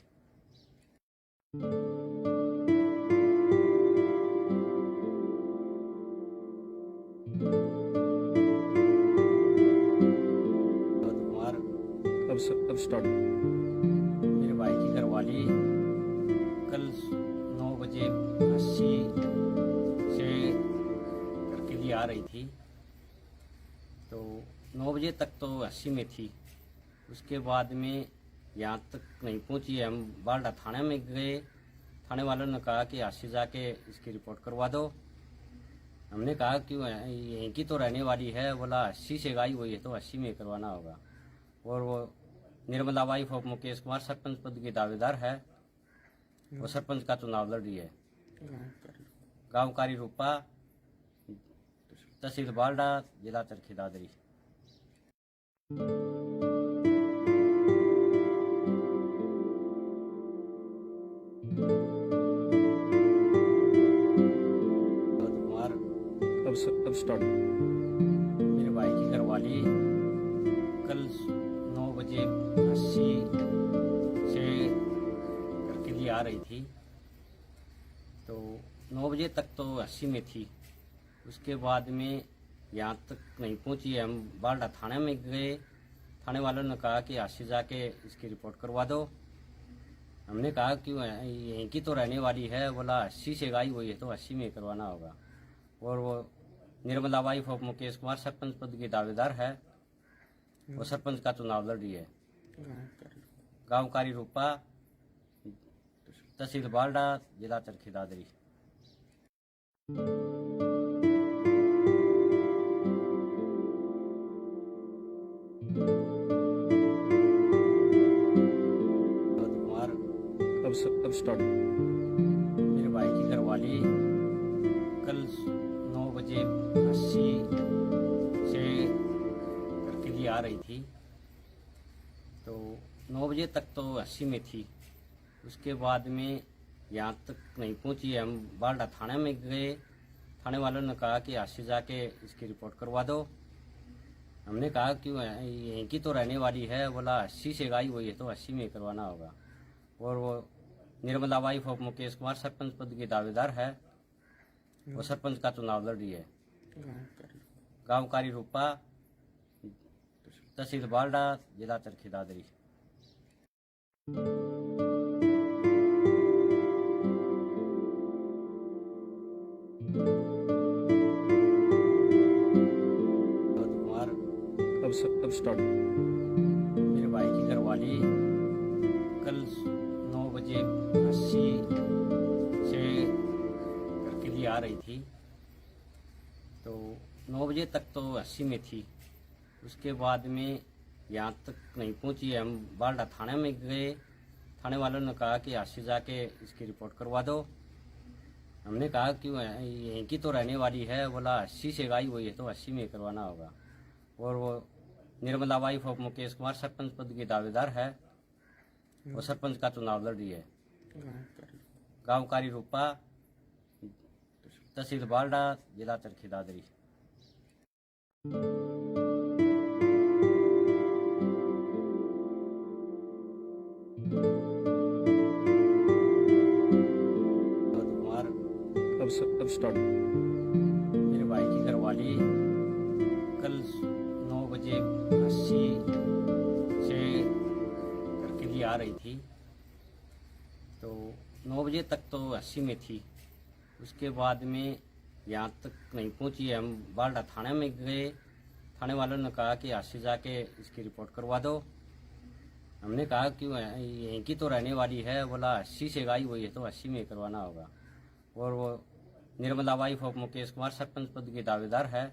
कुमार, अब स्टार्ट। मेरे भाई की घरवाली कल 9 बजे 80 से घर के लिए आ रही थी। तो 9 बजे तक तो 80 में थी। उसके बाद में यहाँ तक नहीं पहुंची। हम बालडा थाने में गए। थाने वालों ने कहा कि 80 जाके इसकी रिपोर्ट करवा दो। हमने कहा कि यहीं की तो रहने वाली है। बोला 80 से गाई हुई है तो 80 में करवाना होगा। और वो निर्मला वाइफ ऑफ मुकेश कुमार सरपंच पद की दावेदार है। वो सरपंच का चुनाव लड़ रही है। गांव कारी रूपा, तहसील बालडा, जिला चरखी दादरी। कुमार, अब स्टार्ट। मेरे भाई की घरवाली कल 9 बजे 80 से घर के लिए आ रही थी। तो 9 बजे तक तो 80 में थी। उसके बाद में यहाँ तक नहीं पहुंची। हम बालडा थाने में गए। थाने वालों ने कहा कि 80 जाके इसकी रिपोर्ट करवा दो। हमने कहा कि यहीं की तो रहने वाली है। बोला 80 से गाई हुई है तो 80 में करवाना होगा। और वो निर्मला वाइफ ऑफ मुकेश कुमार सरपंच पद की दावेदार है। वो सरपंच का चुनाव लड़ रही है। गांव कारी रूपा, तहसील बालडा, जिला चरखी दादरी। कुमार, अब स्टार्ट। मेरे भाई की घरवाली कल 9 बजे 80 से घर के लिए आ रही थी। तो 9 बजे तक तो 80 में थी। उसके बाद में यहाँ तक नहीं पहुंची। हम बालडा थाने में गए। थाने वालों ने कहा कि 80 जाके इसकी रिपोर्ट करवा दो। हमने कहा कि यहीं की तो रहने वाली है। बोला 80 से गाई हुई है तो 80 में करवाना होगा। और वो निर्मला वाइफ ऑफ मुकेश कुमार सरपंच पद की दावेदार है। वो सरपंच का चुनाव लड़ रही है। गांव कारी रूपा, तहसील बालडा, जिला चरखी दादरी। कुमार, अब स्टार्ट। मेरे भाई की घरवाली लिए आ रही थी, तो 9 बजे तक तो 80 में थी। उसके बाद में यहाँ तक नहीं पहुंची। हम बालडा थाने में गए, थाने वालों ने कहा कि 80 जाके इसकी रिपोर्ट करवा दो। हमने कहा कि यहीं की तो रहने वाली है, बोला 80 से गाई हुई है तो 80 में करवाना होगा। और वो निर्मला वाइफ ऑफ मुकेश कुमार सरपंच पद की दावेदार है, वो सरपंच का चुनाव लड़ रही है। गाँव कारी रूपा, तहसील बालडा, जिला चरखी दादरी। कुमार, अब स्टार्ट। मेरे भाई की घरवाली कल 9 बजे 80 से करके लिए आ रही थी, तो 9 बजे तक तो 80 में थी। उसके बाद में यहाँ तक नहीं पहुंची। हम बालडा थाने में गए, थाने वालों ने कहा कि 80 जाके इसकी रिपोर्ट करवा दो। हमने कहा कि यहीं की तो रहने वाली है, बोला 80 से गाई हुई है तो 80 में करवाना होगा। और वो निर्मला वाइफ ऑफ मुकेश कुमार सरपंच पद की दावेदार है,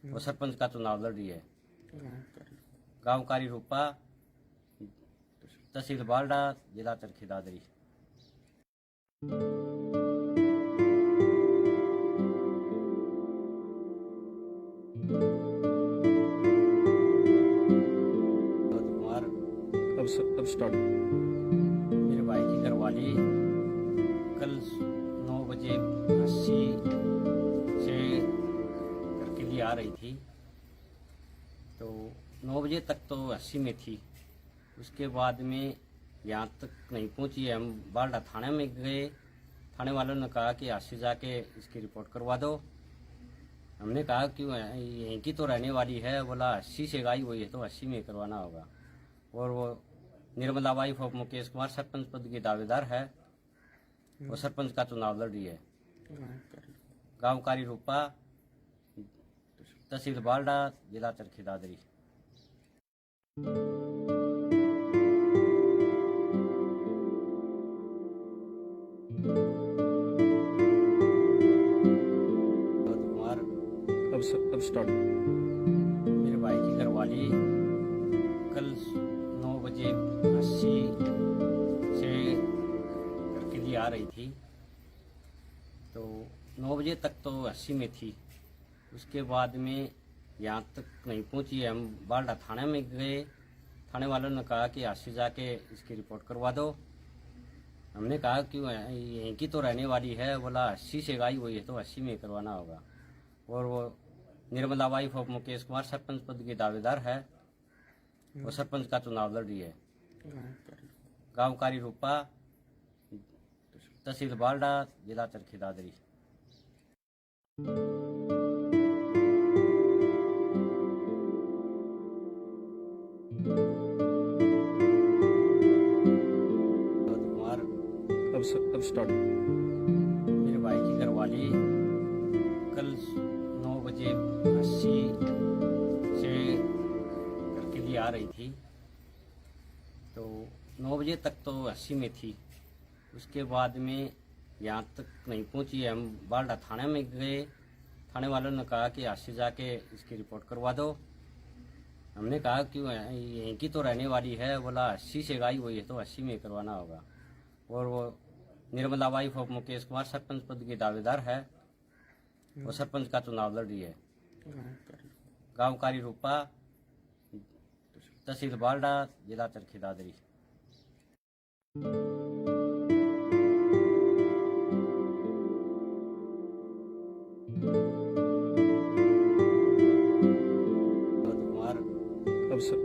वो सरपंच का चुनाव लड़ रही है। गाँव कारी रूपा, तहसील बालडा, जिला चरखी दादरी। कुमार, अब स्टार्ट। मेरे भाई की घरवाली कल 9 बजे 80 से करके लिए आ रही थी, तो 9 बजे तक तो 80 में थी। उसके बाद में यहाँ तक नहीं पहुंची। हम बालडा थाने में गए, थाने वालों ने कहा कि 80 जाके इसकी रिपोर्ट करवा दो। हमने कहा कि यहीं की तो रहने वाली है, बोला 80 से गाई हुई है तो 80 में करवाना होगा। और वो निर्मला वाइफ ऑफ मुकेश कुमार सरपंच पद की दावेदार है, वो सरपंच का चुनाव लड़ रही है। गाँव कारी रूपा, तहसील बालडा, जिला चरखी दादरी। कुमार, अब स्टार्ट। मेरे भाई की घरवाली कल 9 बजे 80 से करके लिए आ रही थी, तो 9 बजे तक तो 80 में थी। उसके बाद में यहाँ तक नहीं पहुंची। हम बालडा थाने में गए, थाने वालों ने कहा कि 80 जाके इसकी रिपोर्ट करवा दो। हमने कहा कि यहीं की तो रहने वाली है, बोला 80 से गाई हुई है तो 80 में करवाना होगा। और वो निर्मला वाइफ ऑफ मुकेश कुमार सरपंच पद की दावेदार है, वो सरपंच का चुनाव लड़ रही है। गाँव कारी रूपा, तहसील बालडा, जिला चरखी दादरी। कुमार, अब स्टार्ट। मेरे भाई की घरवाली कल 9 बजे 80 से करके लिए आ रही थी, तो 9 बजे तक तो 80 में थी। उसके बाद में यहाँ तक नहीं पहुंची। हम बालडा थाने में गए, थाने वालों ने कहा कि 80 जाके इसकी रिपोर्ट करवा दो। हमने कहा कि यहीं की तो रहने वाली है, बोला 80 से गाई हुई है तो 80 में करवाना होगा। और वो निर्मला वाइफ ऑफ मुकेश कुमार सरपंच पद की दावेदार है, वो सरपंच का चुनाव लड़ रही है। गाँव कारी रूपा, तहसील बालडा, जिला चरखी दादरी। कुमार,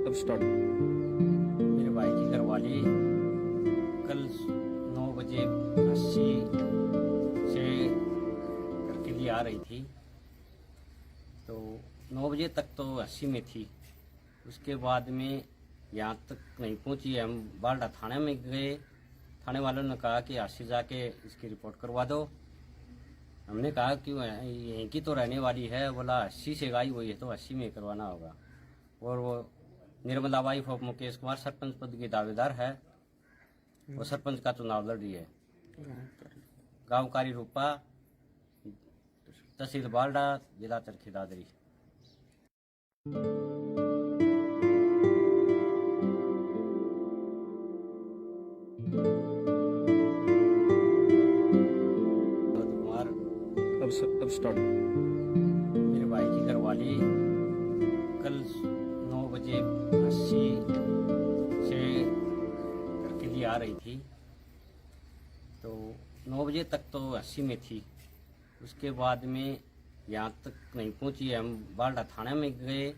अब स्टार्ट। मेरे भाई की घरवाली कल 9 बजे 80 से करके लिए आ रही थी, तो 9 बजे तक तो 80 में थी। उसके बाद में यहाँ तक नहीं पहुंची। हम बालडा थाने में गए, थाने वालों ने कहा कि 80 जाके इसकी रिपोर्ट करवा दो। हमने कहा कि यहीं की तो रहने वाली है, बोला 80 से गाई हुई है तो 80 में करवाना होगा। और वो निर्मला वाइफ ऑफ मुकेश कुमार सरपंच पद की दावेदार है, वो सरपंच का चुनाव लड़ रही है। गाँव कारी रूपा, तहसील बालडा, जिला चरखी दादरी। कुमार, अब स्टार्ट। मेरे भाई की घरवाली कल 9 बजे 80 से घर के लिए आ रही थी। तो 9 बजे तक तो 80 में थी। उसके बाद में यहाँ तक नहीं पहुंची। हम बालडा थाने में गए।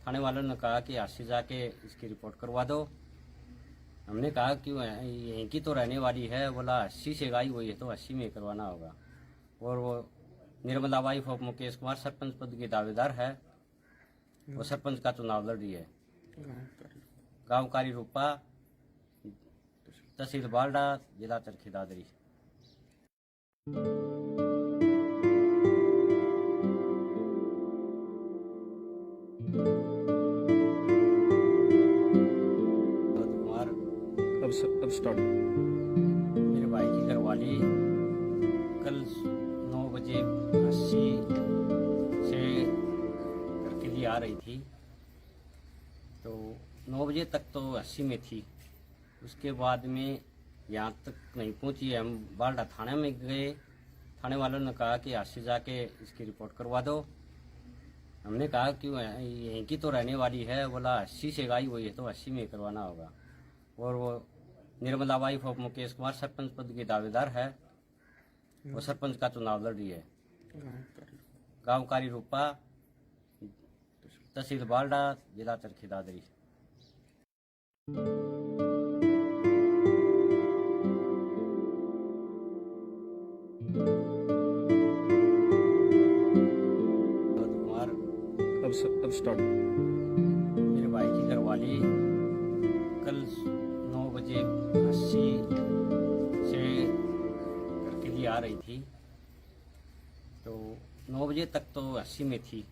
थाने वालों ने कहा कि 80 जाके इसकी रिपोर्ट करवा दो। हमने कहा कि यहीं की तो रहने वाली है। बोला 80 से गाई हुई है तो 80 में करवाना होगा। और वो निर्मला वाइफ ऑफ मुकेश कुमार सरपंच पद की दावेदार है। वो सरपंच का चुनाव लड़ रही है। गाँव कारी रूपा, तहसील बालडा, जिला चरखी दादरी। कुमार, अब स्टार्ट। मेरे भाई की घरवाली कल 9 बजे 80 से घर के लिए आ रही थी। तो 9 बजे तक तो 80 में थी। उसके बाद में यहाँ तक नहीं पहुंची। हम बालडा थाने में गए। थाने वालों ने कहा कि 80 जाके इसकी रिपोर्ट करवा दो। हमने कहा कि यहीं की तो रहने वाली है। बोला 80 से गाई हुई है तो 80 में करवाना होगा। और वो निर्मला वाइफ ऑफ मुकेश कुमार सरपंच पद की दावेदार है। वो सरपंच का चुनाव लड़ रही है। गाँव कारी रूपा, तहसील बालडा, जिला चरखी दादरी। कुमार, अब स्टार्ट। मेरे भाई की घरवाली कल 9 बजे 80 से घर के लिए आ रही थी। तो 9 बजे तक तो 80 में थी।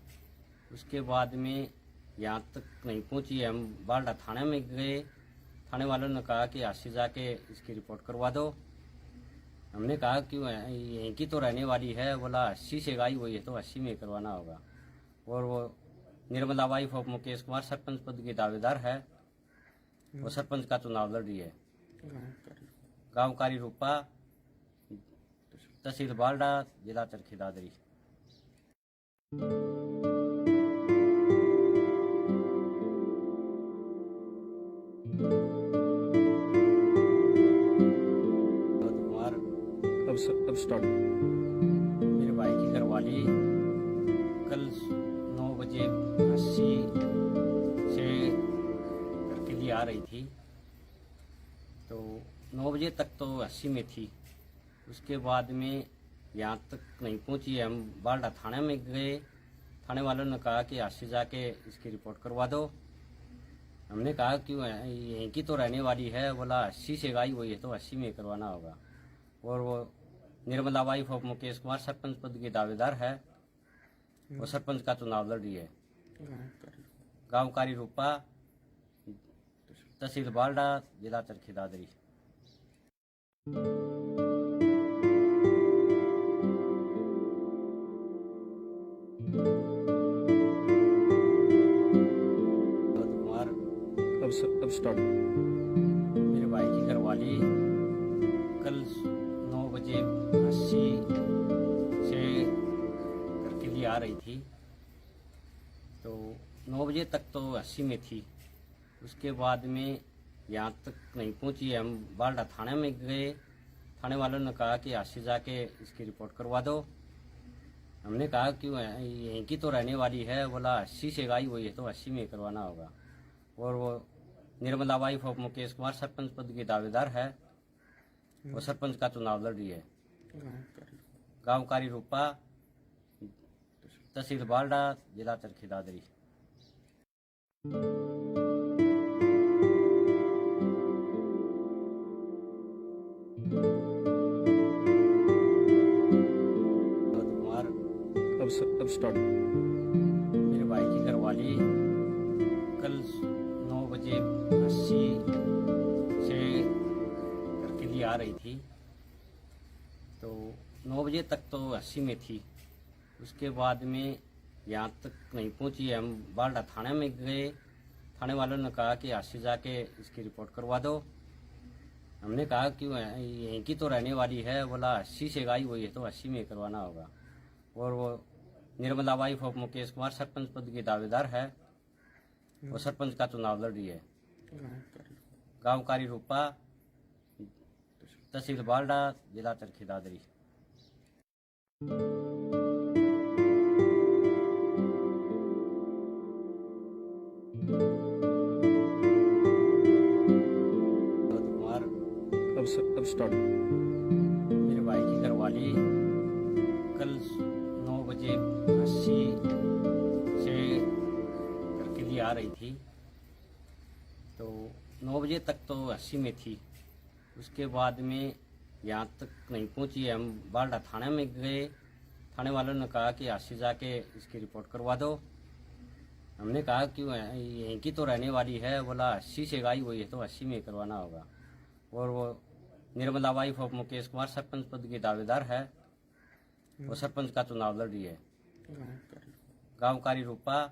उसके बाद में यहाँ तक नहीं पहुंची। हम बालडा थाने में गए। थाने वालों ने कहा कि 80 जाके इसकी रिपोर्ट करवा दो। हमने कहा कि यहीं की तो रहने वाली है। बोला 80 से गाई हुई है तो 80 में करवाना होगा। और वो निर्मला वाइफ ऑफ मुकेश कुमार सरपंच पद की दावेदार है। वो सरपंच का चुनाव लड़ रही है। गाँव कारी रूपा, तहसील बालडा, जिला चरखी दादरी। कुमार, अब स्टार्ट। मेरे भाई की घरवाली कल 9 बजे 80 से घर के लिए आ रही थी। तो 9 बजे तक तो 80 में थी। उसके बाद में यहाँ तक नहीं पहुंची। हम बालडा थाने में गए। थाने वालों ने कहा कि 80 जाके इसकी रिपोर्ट करवा दो। हमने कहा कि यहीं की तो रहने वाली है। बोला 80 से गाई हुई है तो 80 में करवाना होगा। और वो निर्मला वाइफ ऑफ मुकेश कुमार सरपंच पद की दावेदार है। वो सरपंच का चुनाव लड़ रही है। गाँव कारी रूपा, तहसील बालडा, जिला चरखी दादरी। कुमार, अब स्टार्ट। मेरे भाई की घरवाली कल 9 बजे 80 से घर के लिए आ रही थी। तो 9 बजे तक तो 80 में थी। उसके बाद में यहाँ तक नहीं पहुंची। हम बालडा थाने में गए। थाने वालों ने कहा कि 80 जाके इसकी रिपोर्ट करवा दो। हमने कहा कि यहीं की तो रहने वाली है। बोला 80 से गाई हुई है तो 80 में करवाना होगा। और वो निर्मला वाइफ ऑफ मुकेश कुमार सरपंच पद की दावेदार है। वो सरपंच का चुनाव लड़ रही है। गाँव कारी रूपा, तहसील बालडा, जिला चरखी दादरी। कुमार, अब स्टार्ट। मेरे भाई की घरवाली कल 9 बजे 80 से घर के लिए आ रही थी। तो 9 बजे तक तो 80 में थी। उसके बाद में यहाँ तक नहीं पहुंची। हम बालडा थाने में गए, थाने वालों ने कहा कि आज से जाके इसकी रिपोर्ट करवा दो। हमने कहा कि यहीं की तो रहने वाली है, बोला 80 से गाई हुई है तो 80 में करवाना होगा। और वो निर्मला वाइफ ऑफ मुकेश कुमार सरपंच पद की दावेदार है, वो सरपंच का चुनाव लड़ रही है। गाँव कारी रूपा, तहसील बालडा, जिला चरखी दादरी। कुमार, अब स्टार्ट। मेरे भाई की घरवाली कल 9 बजे 80 से करके लिए आ रही थी, तो 9 बजे तक तो 80 में थी। उसके बाद में यहाँ तक नहीं पहुंची। हम बालडा थाने में गए, थाने वालों ने कहा कि आज से जाके इसकी रिपोर्ट करवा दो। हमने कहा कि यहीं की तो रहने वाली है, बोला 80 से गाई हुई है तो 80 में करवाना होगा। और वो निर्मला वाइफ ऑफ मुकेश कुमार सरपंच पद की दावेदार है, वो सरपंच का चुनाव लड़ रही है। गाँव कारी रूपा,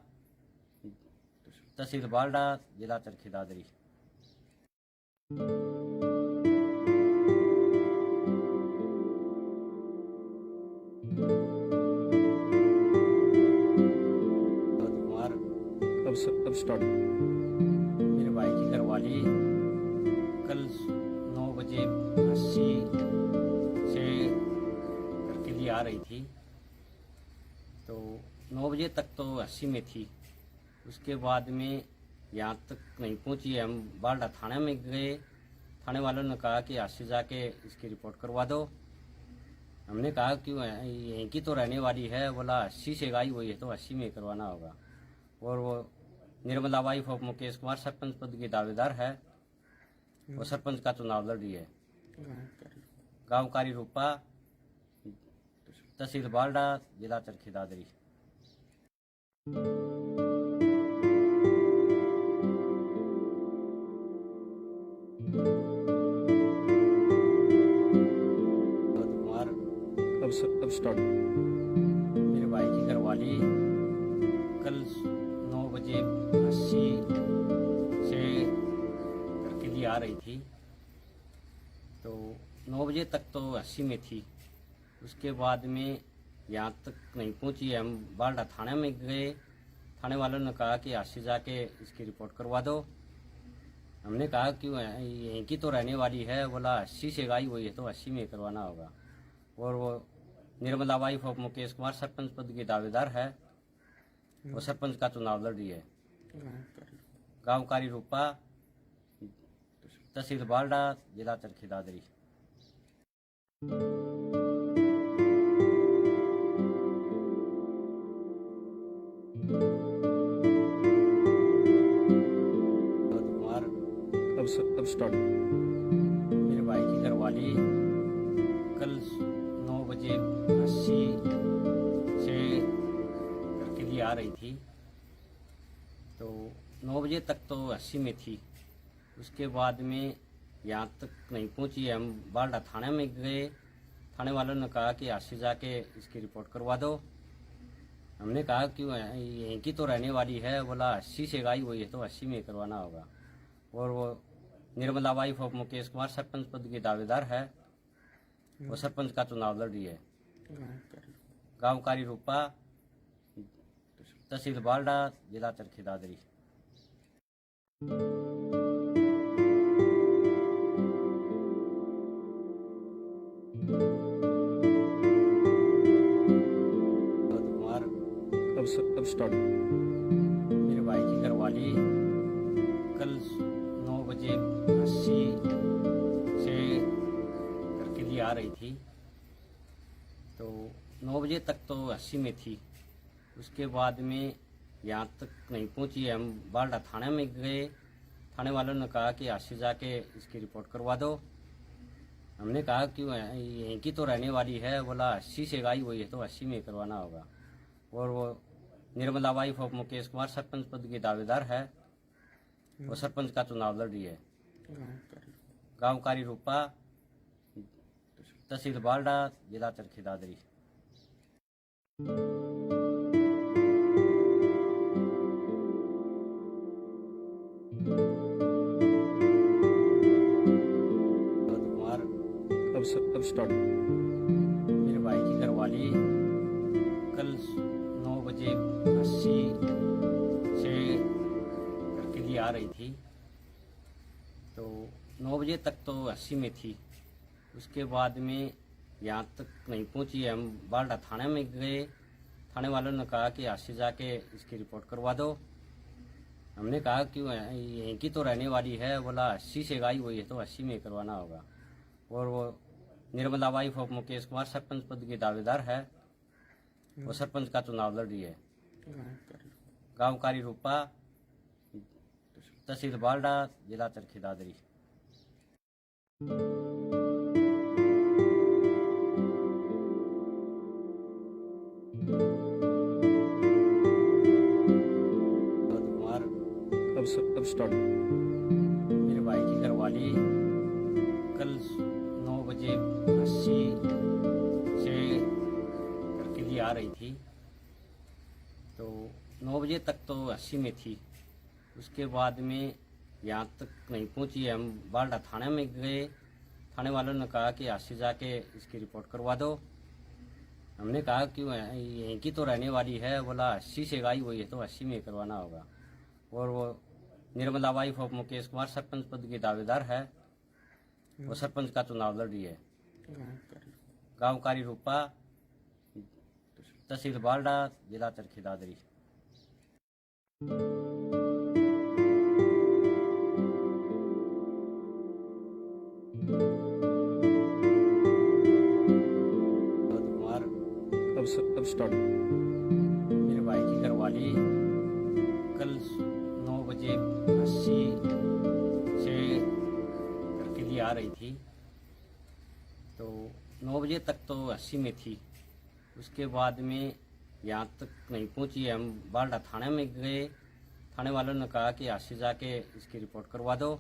तहसील बालडा, जिला चरखी दादरी। कुमार, अब स्टार्ट। मेरे भाई की घरवाली कल 9 बजे 80 से करके लिए आ रही थी, तो 9 बजे तक तो 80 में थी। उसके बाद में यहाँ तक नहीं पहुंची। हम बालडा थाने में गए, थाने वालों ने कहा कि आज से जाके इसकी रिपोर्ट करवा दो। हमने कहा कि यहीं की तो रहने वाली है, बोला 80 से गाई हुई है तो 80 में करवाना होगा। और वो निर्मला वाइफ ऑफ मुकेश कुमार सरपंच पद की दावेदार है, वो सरपंच का चुनाव लड़ रही है। गाँव कारी रूपा, तहसील बालडा, जिला चरखी दादरी। कुमार, अब स्टार्ट। मेरे भाई की घरवाली कल 9 बजे 80 से करके लिए आ रही थी, तो 9 बजे तक तो 80 में थी। उसके बाद में यहाँ तक नहीं पहुंची। हम बालडा थाने में गए, थाने वालों ने कहा कि आज से जाके इसकी रिपोर्ट करवा दो। हमने कहा कि यहीं की तो रहने वाली है, बोला 80 से गाई हुई है तो 80 में करवाना होगा। और वो निर्मला वाइफ ऑफ मुकेश कुमार सरपंच पद की दावेदार है, वो सरपंच का चुनाव लड़ रही है। गाँव कारी रूपा, तहसील बालडा, जिला चरखी दादरी। कुमार, अब स्टार्ट। मेरे भाई की घरवाली कल 9 बजे 80 से करके लिए आ रही थी, तो 9 बजे तक तो 80 में थी। उसके बाद में यहाँ तक नहीं पहुंची। हम बालडा थाने में गए, थाने वालों ने कहा कि आज से जाके इसकी रिपोर्ट करवा दो। हमने कहा कि यहीं की तो रहने वाली है, बोला 80 से गाई हुई है तो 80 में करवाना होगा। और वो निर्मला वाइफ ऑफ मुकेश कुमार सरपंच पद की दावेदार है, वो सरपंच का चुनाव लड़ रही है। गाँव कारी रूपा, तहसील बालडा, जिला चरखी दादरी। कुमार, अब स्टार्ट। मेरे भाई की घरवाली कल 9 बजे 80 से करके लिए आ रही थी, तो 9 बजे तक तो 80 में थी। उसके बाद में यहाँ तक नहीं पहुंची। हम बालडा थाने में गए, थाने वालों ने कहा कि आज से जाके इसकी रिपोर्ट करवा दो। हमने कहा कि यहीं की तो रहने वाली है, बोला 80 से गाई हुई है तो 80 में करवाना होगा। और वो निर्मला वाइफ ऑफ मुकेश कुमार सरपंच पद की दावेदार है, वो सरपंच का चुनाव लड़ रही है। गाँव कारी रूपा, तहसील बालडा, जिला चरखी दादरी। कुमार अब स्टार्ट। मेरे भाई की घरवाली कल 9 बजे 80 से घर के लिए आ रही थी। तो 9 बजे तक तो 80 में थी। उसके बाद में यहाँ तक नहीं पहुंची। हम बालडा थाने में गए। थाने वालों ने कहा कि 80 जाके इसकी रिपोर्ट करवा दो। हमने कहा कि यहीं की तो रहने वाली है। बोला 80 से आई हुई है तो 80 में करवाना होगा। और वो निर्मला वाइफ ऑफ मुकेश कुमार सरपंच पद की दावेदार है। वो सरपंच का चुनाव लड़ रही है। गांव कारी रूपा, तहसील बालडा, जिला चरखी दादरी। कुमार अब स्टार्ट। मेरे भाई की घरवाली कल 9 बजे 80 से घर के लिए आ रही थी। तो 9 बजे तक तो 80 में थी। उसके बाद में यहाँ तक नहीं पहुंची। हम बालडा थाने में गए। थाने वालों ने कहा कि 80 जाके इसकी रिपोर्ट करवा दो। हमने कहा कि यहीं की तो रहने वाली है। बोला 80 से आई हुई है तो 80 में करवाना होगा। और वो निर्मला वाइफ ऑफ मुकेश कुमार सरपंच पद की दावेदार है। वो सरपंच का चुनाव लड़ रही है। गांव कारी रूपा, तहसील बालडा, जिला चरखी दादरी। कुमार अब स्टार्ट। मेरे भाई की घरवाली कल 9 बजे 80 से घर के लिए आ रही थी। तो 9 बजे तक तो 80 में थी। उसके बाद में यहाँ तक नहीं पहुंची। हम बालडा थाने में गए। थाने वालों ने कहा कि 80 जाके इसकी रिपोर्ट करवा दो।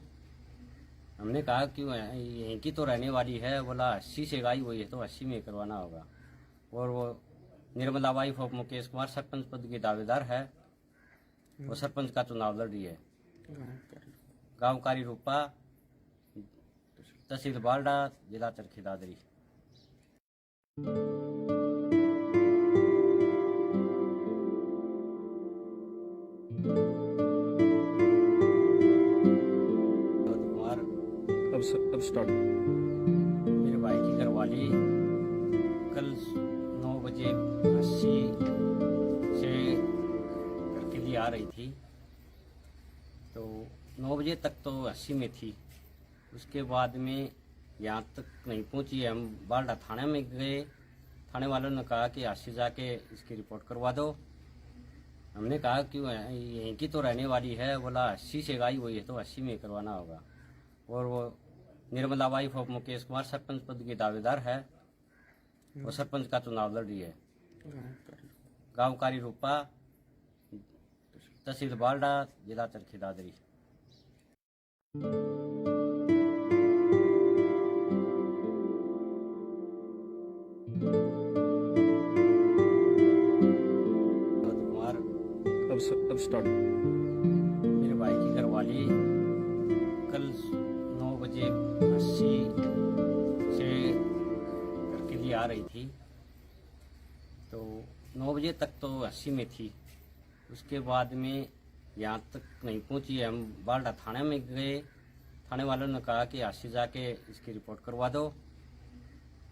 हमने कहा कि यहीं की तो रहने वाली है। बोला 80 से आई हुई है तो 80 में करवाना होगा। और वो निर्मला वाइफ ऑफ मुकेश कुमार सरपंच पद की दावेदार है। वो सरपंच का चुनाव लड़ रही है। गांव कारी रूपा, तहसील बालडा, जिला चरखी दादरी। कुमार अब स्टार्ट। मेरे भाई की घरवाली कल 9 बजे 80 से घर के लिए आ रही थी। तो 9 बजे तक तो 80 में थी। उसके बाद में यहाँ तक नहीं पहुंची। हम बालडा थाने में गए। थाने वालों ने कहा कि 80 जाके इसकी रिपोर्ट करवा दो। हमने कहा कि यहीं की तो रहने वाली है। बोला 80 से आई हुई है तो 80 में करवाना होगा। और वो निर्मला वाइफ ऑफ मुकेश कुमार सरपंच पद की दावेदार है। वो सरपंच का चुनाव लड़ रही है। गांव कारी रूपा, तहसील बालडा, जिला चरखी दादरी। कुमार अब स्टार्ट। मेरे भाई की घरवाली कल 9 बजे 80 से घर के लिए आ रही थी। तो 9 बजे तक तो 80 में थी। उसके बाद में यहाँ तक नहीं पहुंची। हम बालडा थाने में गए। थाने वालों ने कहा कि 80 जाके इसकी रिपोर्ट करवा दो।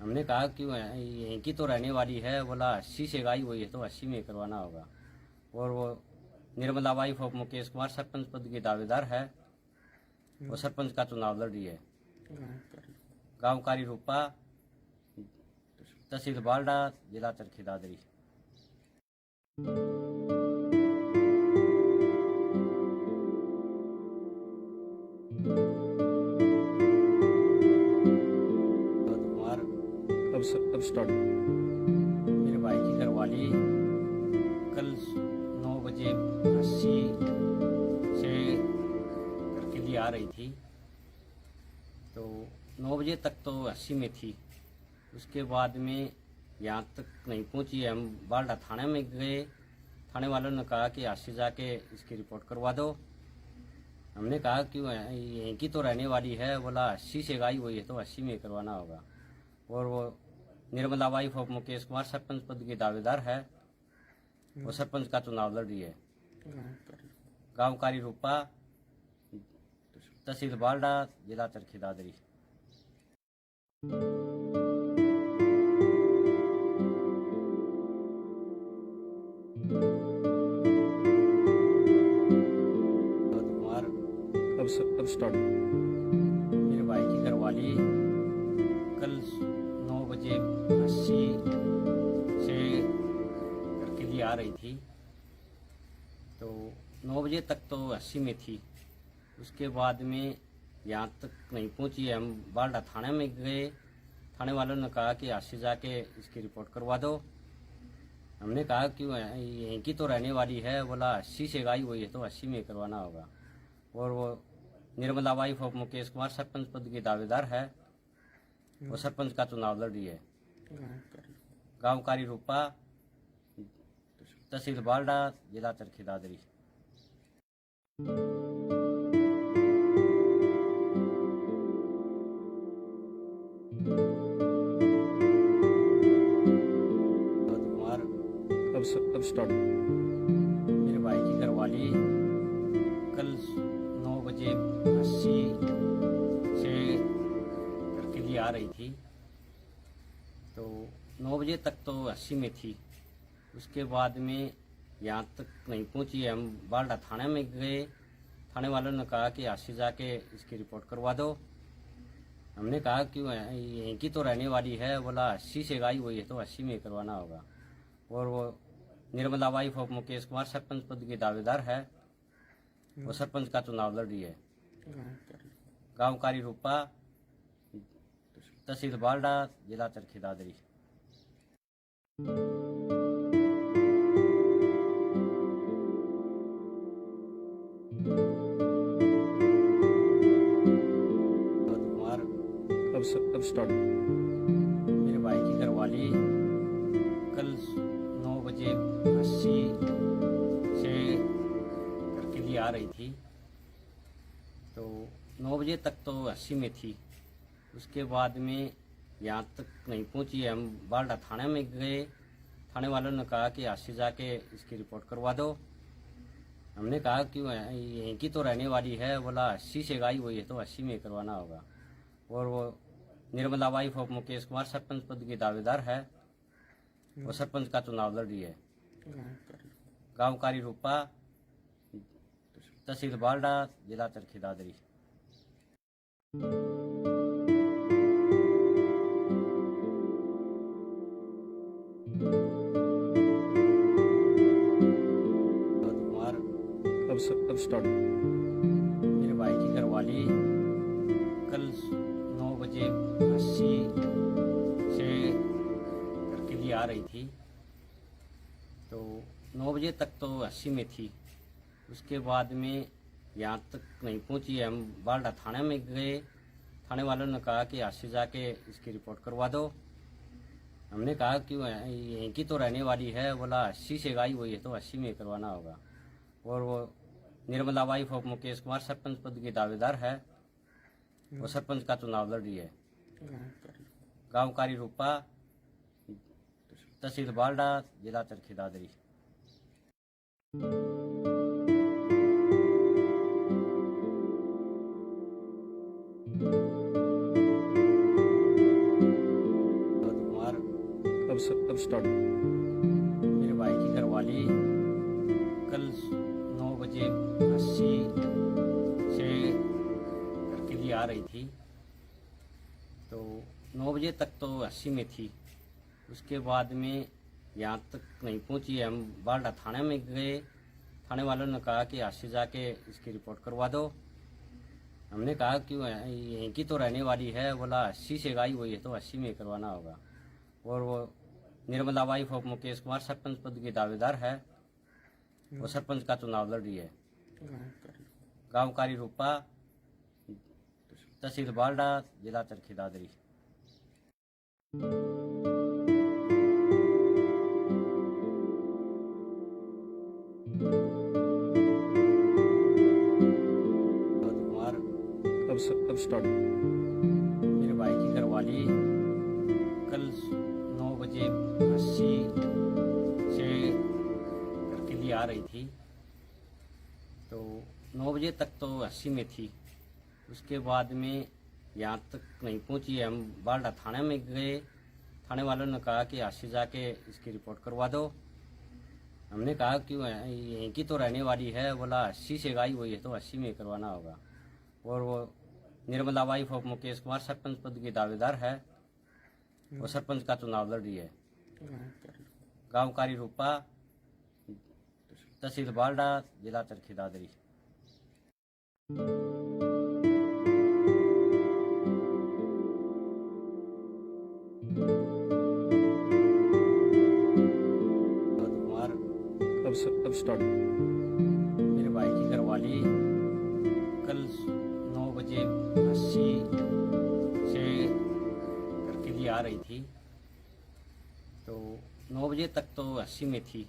हमने कहा कि यहीं की तो रहने वाली है। बोला 80 से आई हुई है तो 80 में करवाना होगा। और वो निर्मला वाइफ ऑफ मुकेश कुमार सरपंच पद की दावेदार है। वो सरपंच का चुनाव लड़ रही है। गांव कारी रूपा, तहसील बालडा, जिला चरखी दादरी। कुमार अब स्टार्ट। मेरे भाई की घरवाली कल 9 बजे 80 से घर के लिए आ रही थी। तो 9 बजे तक तो 80 में थी। उसके बाद में यहाँ तक नहीं पहुंची। हम बालडा थाने में गए, थाने वालों ने कहा कि आज से जाके इसकी रिपोर्ट करवा दो। हमने कहा कि यहीं की तो रहने वाली है, बोला 80 से गाई हुई है तो 80 में करवाना होगा। और वो निर्मला वाइफ ऑफ मुकेश कुमार सरपंच पद की दावेदार है, वो सरपंच का चुनाव लड़ रही है। गाँव कारी रूपा, तहसील बालडा, जिला चरखी दादरी। कुमार, अब स्टार्ट। मेरे भाई की घरवाली कल 9 बजे 80 से घर के लिए आ रही थी, तो 9 बजे तक तो 80 में थी। उसके बाद में यहाँ तक नहीं पहुंची। हम बालडा थाने में गए, थाने वालों ने कहा कि आज से जाके इसकी रिपोर्ट करवा दो। हमने कहा कि यहीं की तो रहने वाली है, बोला 80 से गाई हुई है तो 80 में करवाना होगा। और वो निर्मला वाइफ ऑफ मुकेश कुमार सरपंच पद की दावेदार है, वो सरपंच का चुनाव लड़ रही है। गाँव कारी रूपा, तहसील बालडा, जिला चरखी दादरी। कुमार, अब स्टार्ट। मेरे भाई की घरवाली कल 9 बजे 80 से घर के लिए आ रही थी, तो 9 बजे तक तो 80 में थी। उसके बाद में यहाँ तक नहीं पहुंची। हम बालडा थाने में गए, थाने वालों ने कहा कि आज से जाके इसकी रिपोर्ट करवा दो। हमने कहा कि यहीं की तो रहने वाली है, बोला 80 से गाई हुई है तो 80 में करवाना होगा। और वो निर्मला वाइफ ऑफ मुकेश कुमार सरपंच पद की दावेदार है, वो सरपंच का चुनाव लड़ रही है। गाँव कारी रूपा, तहसील बालडा, जिला चरखी दादरी। कुमार, अब स्टार्ट। मेरे भाई की घरवाली कल 9 बजे 80 से घर के लिए आ रही थी, तो 9 बजे तक तो 80 में थी। उसके बाद में यहाँ तक नहीं पहुंची। हम बालडा थाने में गए, थाने वालों ने कहा कि आज से जाके इसकी रिपोर्ट करवा दो। हमने कहा कि यहीं की तो रहने वाली है, बोला 80 से गाई हुई है तो 80 में करवाना होगा। और वो निर्मला वाइफ ऑफ मुकेश कुमार सरपंच पद की दावेदार है, वो सरपंच का चुनाव लड़ रही है। गाँव कारी रूपा, तहसील बालडा, जिला चरखी दादरी। कुमार, अब स्टार्ट। मेरे भाई की घरवाली कल 9 बजे 80 से घर के लिए आ रही थी, तो 9 बजे तक तो 80 में थी। उसके बाद में यहाँ तक नहीं पहुंची। हम बालडा थाने में गए, थाने वालों ने कहा कि आज से जाके इसकी रिपोर्ट करवा दो। हमने कहा कि यहीं की तो रहने वाली है, बोला 80 से गाई हुई है तो 80 में करवाना होगा। और वो निर्मला वाइफ ऑफ मुकेश कुमार सरपंच पद की दावेदार है, वो सरपंच का चुनाव लड़ रही है। गाँव कारी रूपा, तहसील बालडा, जिला चरखी दादरी। कुमार, अब स्टार्ट। मेरे भाई की घरवाली कल 9 बजे 80 से घर के लिए आ रही थी, तो 9 बजे तक तो 80 में थी। उसके बाद में यहाँ तक नहीं पहुंची। हम बालडा थाने में गए, थाने वालों ने कहा कि आज से जाके इसकी रिपोर्ट करवा दो। हमने कहा कि यहीं की तो रहने वाली है, बोला 80 से गाई हुई है तो 80 में करवाना होगा। और वो निर्मला वाइफ ऑफ मुकेश कुमार सरपंच पद की दावेदार है, वो सरपंच का चुनाव लड़ रही है। गाँव कारी रूपा, तहसील बालडा, जिला चरखी दादरी। स्टार्ट। मेरे भाई की घरवाली कल 9 बजे 80 से घर के लिए आ रही थी। तो 9 बजे तक तो 80 में थी। उसके बाद में यहाँ तक नहीं पहुंची। हम बालडा थाने में गए। थाने वालों ने कहा कि 80 जाके इसकी रिपोर्ट करवा दो। हमने कहा कि यहीं की तो रहने वाली है। बोला 80 से गई हुई है तो 80 में करवाना होगा। और वो निर्मला वाइफ ऑफ मुकेश कुमार सरपंच पद की दावेदार है। वो सरपंच का चुनाव लड़ रही है। गांव कारी रूपा, तहसील बालडा, जिला चरखी दादरी। कुमार अब स्टार्ट। मेरे भाई की घरवाली कल 9 बजे 80 से घर के लिए आ रही थी। तो 9 बजे तक तो 80 में थी।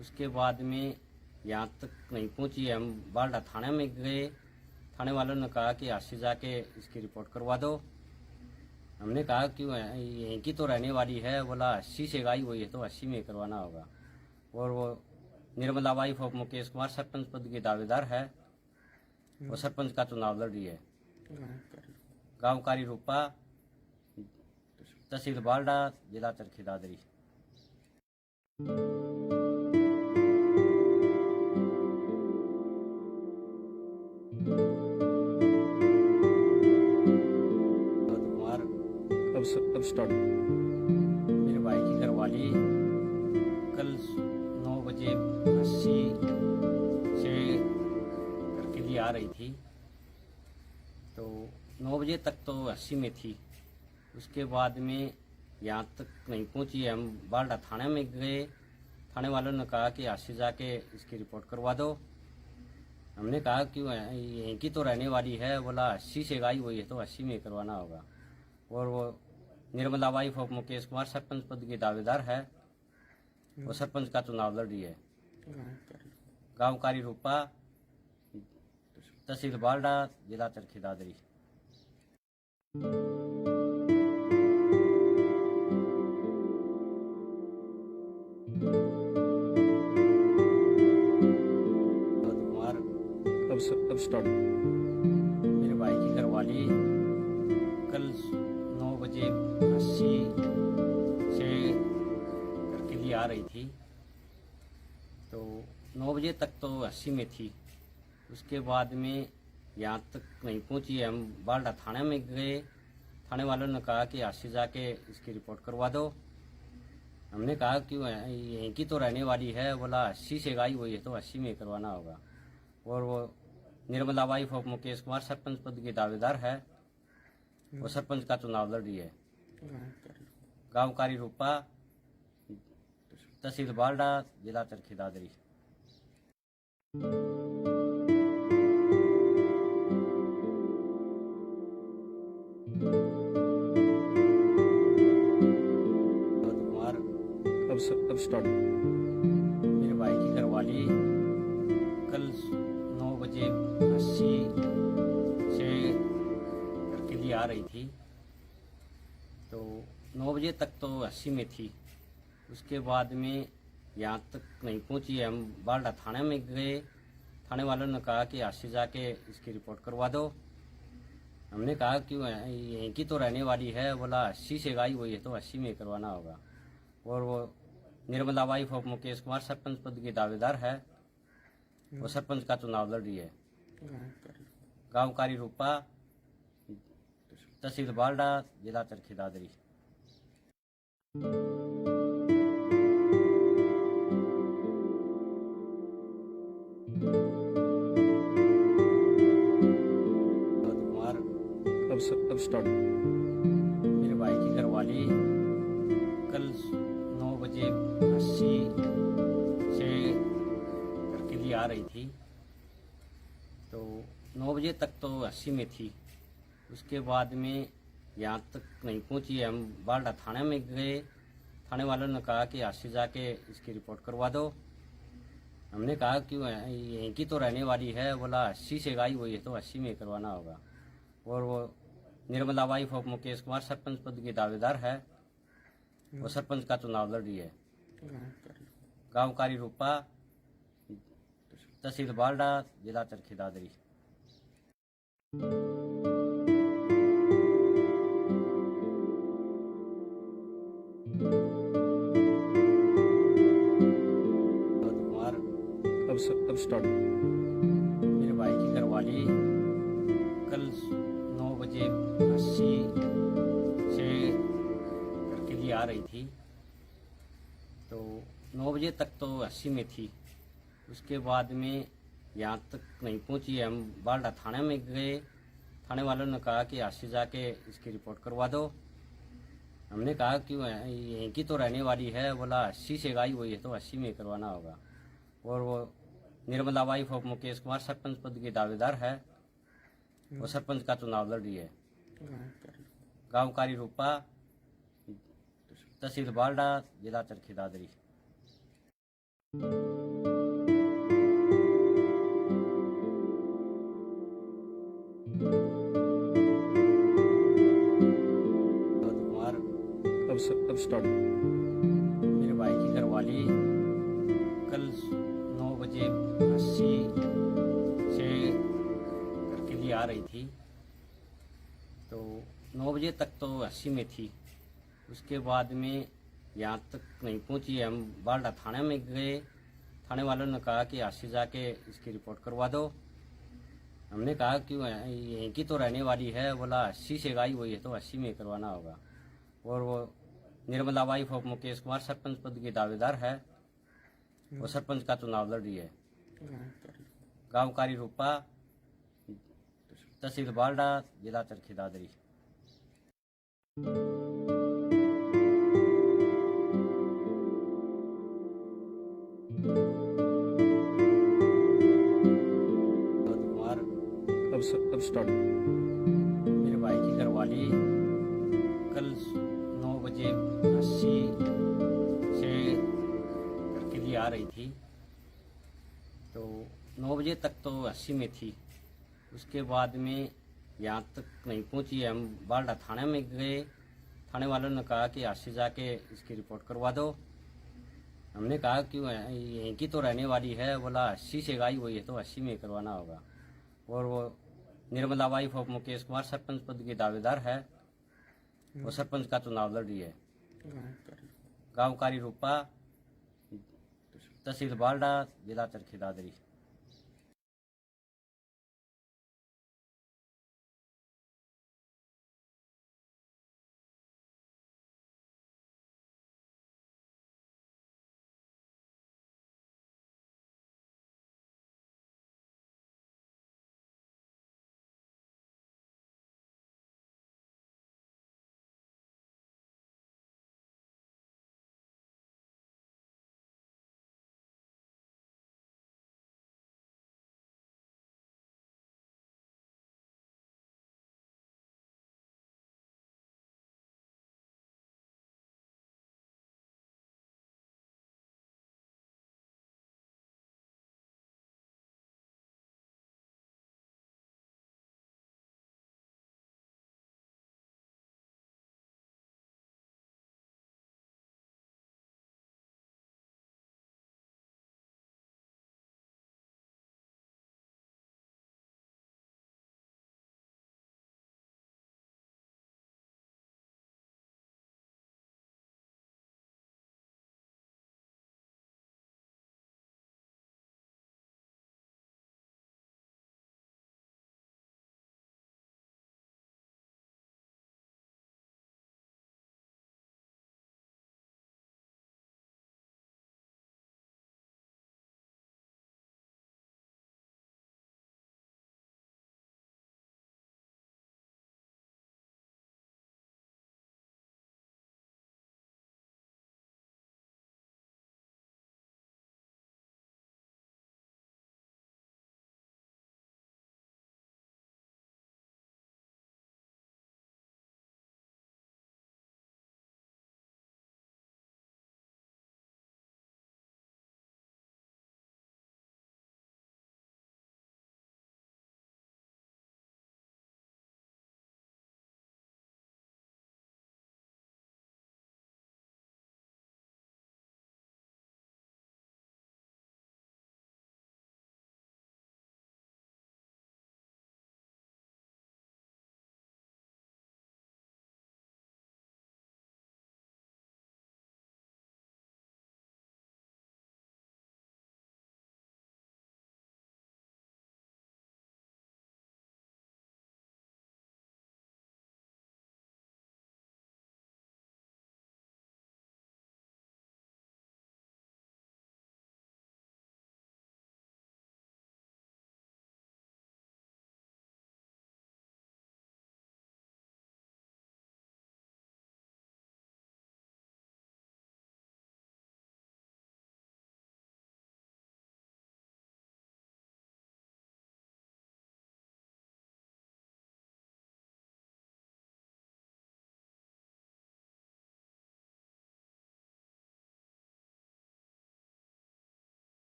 उसके बाद में यहाँ तक नहीं पहुंची। हम बालडा थाने में गए। थाने वालों ने कहा कि 80 जाके इसकी रिपोर्ट करवा दो। हमने कहा कि यहीं की तो रहने वाली है। बोला 80 से गई हुई है तो 80 में करवाना होगा। और वो निर्मला वाइफ ऑफ मुकेश कुमार सरपंच पद की दावेदार है। वो सरपंच का चुनाव लड़ रही है। गांव कारी रूपा, तहसील बालडा, जिला चरखी दादरी। कुमार अब स्टार्ट। मेरे भाई की घरवाली कल 9 बजे 80 से घर के लिए आ रही थी। तो 9 बजे तक तो 80 में थी। उसके बाद में यहाँ तक नहीं पहुंची। हम बालडा थाने में गए। थाने वालों ने कहा कि 80 जाके इसकी रिपोर्ट करवा दो। हमने कहा कि यहीं की तो रहने वाली है। बोला 80 से गई हुई है तो 80 में करवाना होगा। और वो निर्मला वाइफ ऑफ मुकेश कुमार सरपंच पद की दावेदार है। वो सरपंच का चुनाव लड़ रही है। गांव कारी रूपा, तहसील बालडा, जिला चरखी दादरी। कुमार अब स्टार्ट। मेरे भाई की घरवाली कल 9 बजे 80 से घर के लिए आ रही थी। तो 9 बजे तक तो 80 में थी। उसके बाद में यहाँ तक नहीं पहुंची। हम बालडा थाने में गए। थाने वालों ने कहा कि 80 जाके इसकी रिपोर्ट करवा दो। हमने कहा कि यहीं की तो रहने वाली है। बोला 80 से गई हुई है तो 80 में करवाना होगा। और वो निर्मला वाइफ ऑफ मुकेश कुमार सरपंच पद की दावेदार है। वो सरपंच का चुनाव लड़ रही है। गांव कारी रूपा, तहसील बालडा, जिला चरखी दादरी। कुमार अब स्टार्ट। मेरे भाई की घरवाली कल 9 बजे 80 से घर के लिए आ रही थी। तो 9 बजे तक तो 80 में थी। उसके बाद में यहाँ तक नहीं पहुंची। हम बालडा थाने में गए। थाने वालों ने कहा कि 80 जाके इसकी रिपोर्ट करवा दो। हमने कहा कि यहीं की तो रहने वाली है। बोला 80 से गई हुई है तो 80 में करवाना होगा। और वो निर्मला वाइफ ऑफ मुकेश कुमार सरपंच पद की दावेदार है। वो सरपंच का चुनाव लड़ रही है। गांव कारी रूपा, तहसील बालडा, जिला चरखी दादरी। कुमार अब स्टार्ट। मेरे भाई की घरवाली कल 9 बजे 80 से घर के लिए आ रही थी। तो 9 बजे तक तो 80 में थी। उसके बाद में यहाँ तक नहीं पहुंची। हम बालडा थाने में गए। थाने वालों ने कहा कि 80 जाके इसकी रिपोर्ट करवा दो। हमने कहा कि यहीं की तो रहने वाली है। बोला 80 से गई हुई है तो 80 में करवाना होगा। और वो निर्मला वाइफ ऑफ मुकेश कुमार सरपंच पद की दावेदार है। वो सरपंच का चुनाव लड़ रही है। गांव कारी रूपा, तहसील बालडा, जिला चरखी दादरी। कुमार अब स्टार्ट। मेरे भाई की घरवाली कल 9 बजे 80 से करके लिए आ रही थी। तो 9 बजे तक तो 80 में थी। उसके बाद में यहाँ तक नहीं पहुंची। हम बालडा थाने में गए। थाने वालों ने कहा कि 80 जाके इसकी रिपोर्ट करवा दो। हमने कहा कि यहीं की तो रहने वाली है। बोला 80 से गई हुई है तो 80 में करवाना होगा। और वो निर्मला वाइफ ऑफ मुकेश कुमार सरपंच पद की दावेदार है। वो सरपंच का चुनाव लड़ रही है। गांव कारी रूपा, तहसील बालडा, जिला चरखी दादरी। कुमार अब स्टार्ट। मेरे भाई की घरवाली कल 9 बजे 80 से करके लिए आ रही थी। तो 9 बजे तक तो 80 में थी। उसके बाद में यहाँ तक नहीं पहुंची। हम बालडा थाने में गए। थाने वालों ने कहा कि 80 जाके इसकी रिपोर्ट करवा दो। हमने कहा कि यहीं की तो रहने वाली है। बोला 80 से गई हुई है तो 80 में करवाना होगा। और वो निर्मला वाइफ ऑफ मुकेश कुमार सरपंच पद की दावेदार है। वो सरपंच का चुनाव लड़ रही है। गांव कारी रूपा, तहसील बालडा, जिला चरखी दादरी। कुमार अब स्टार्ट। मेरे भाई की घरवाली कल 9 बजे 80 से करके लिए आ रही थी। तो 9 बजे तक तो 80 में थी। उसके बाद में यहाँ तक नहीं पहुंची। हम बालडा थाने में गए। थाने वालों ने कहा कि 80 जाके इसकी रिपोर्ट करवा दो। हमने कहा कि यहीं की तो रहने वाली है। बोला 80 से गई हुई है तो 80 में करवाना होगा। और वो निर्मला वाइफ ऑफ मुकेश कुमार सरपंच पद की दावेदार है। वो सरपंच का चुनाव लड़ रही है। गांव कारी रूपा, तहसील बालडा, जिला चरखी दादरी।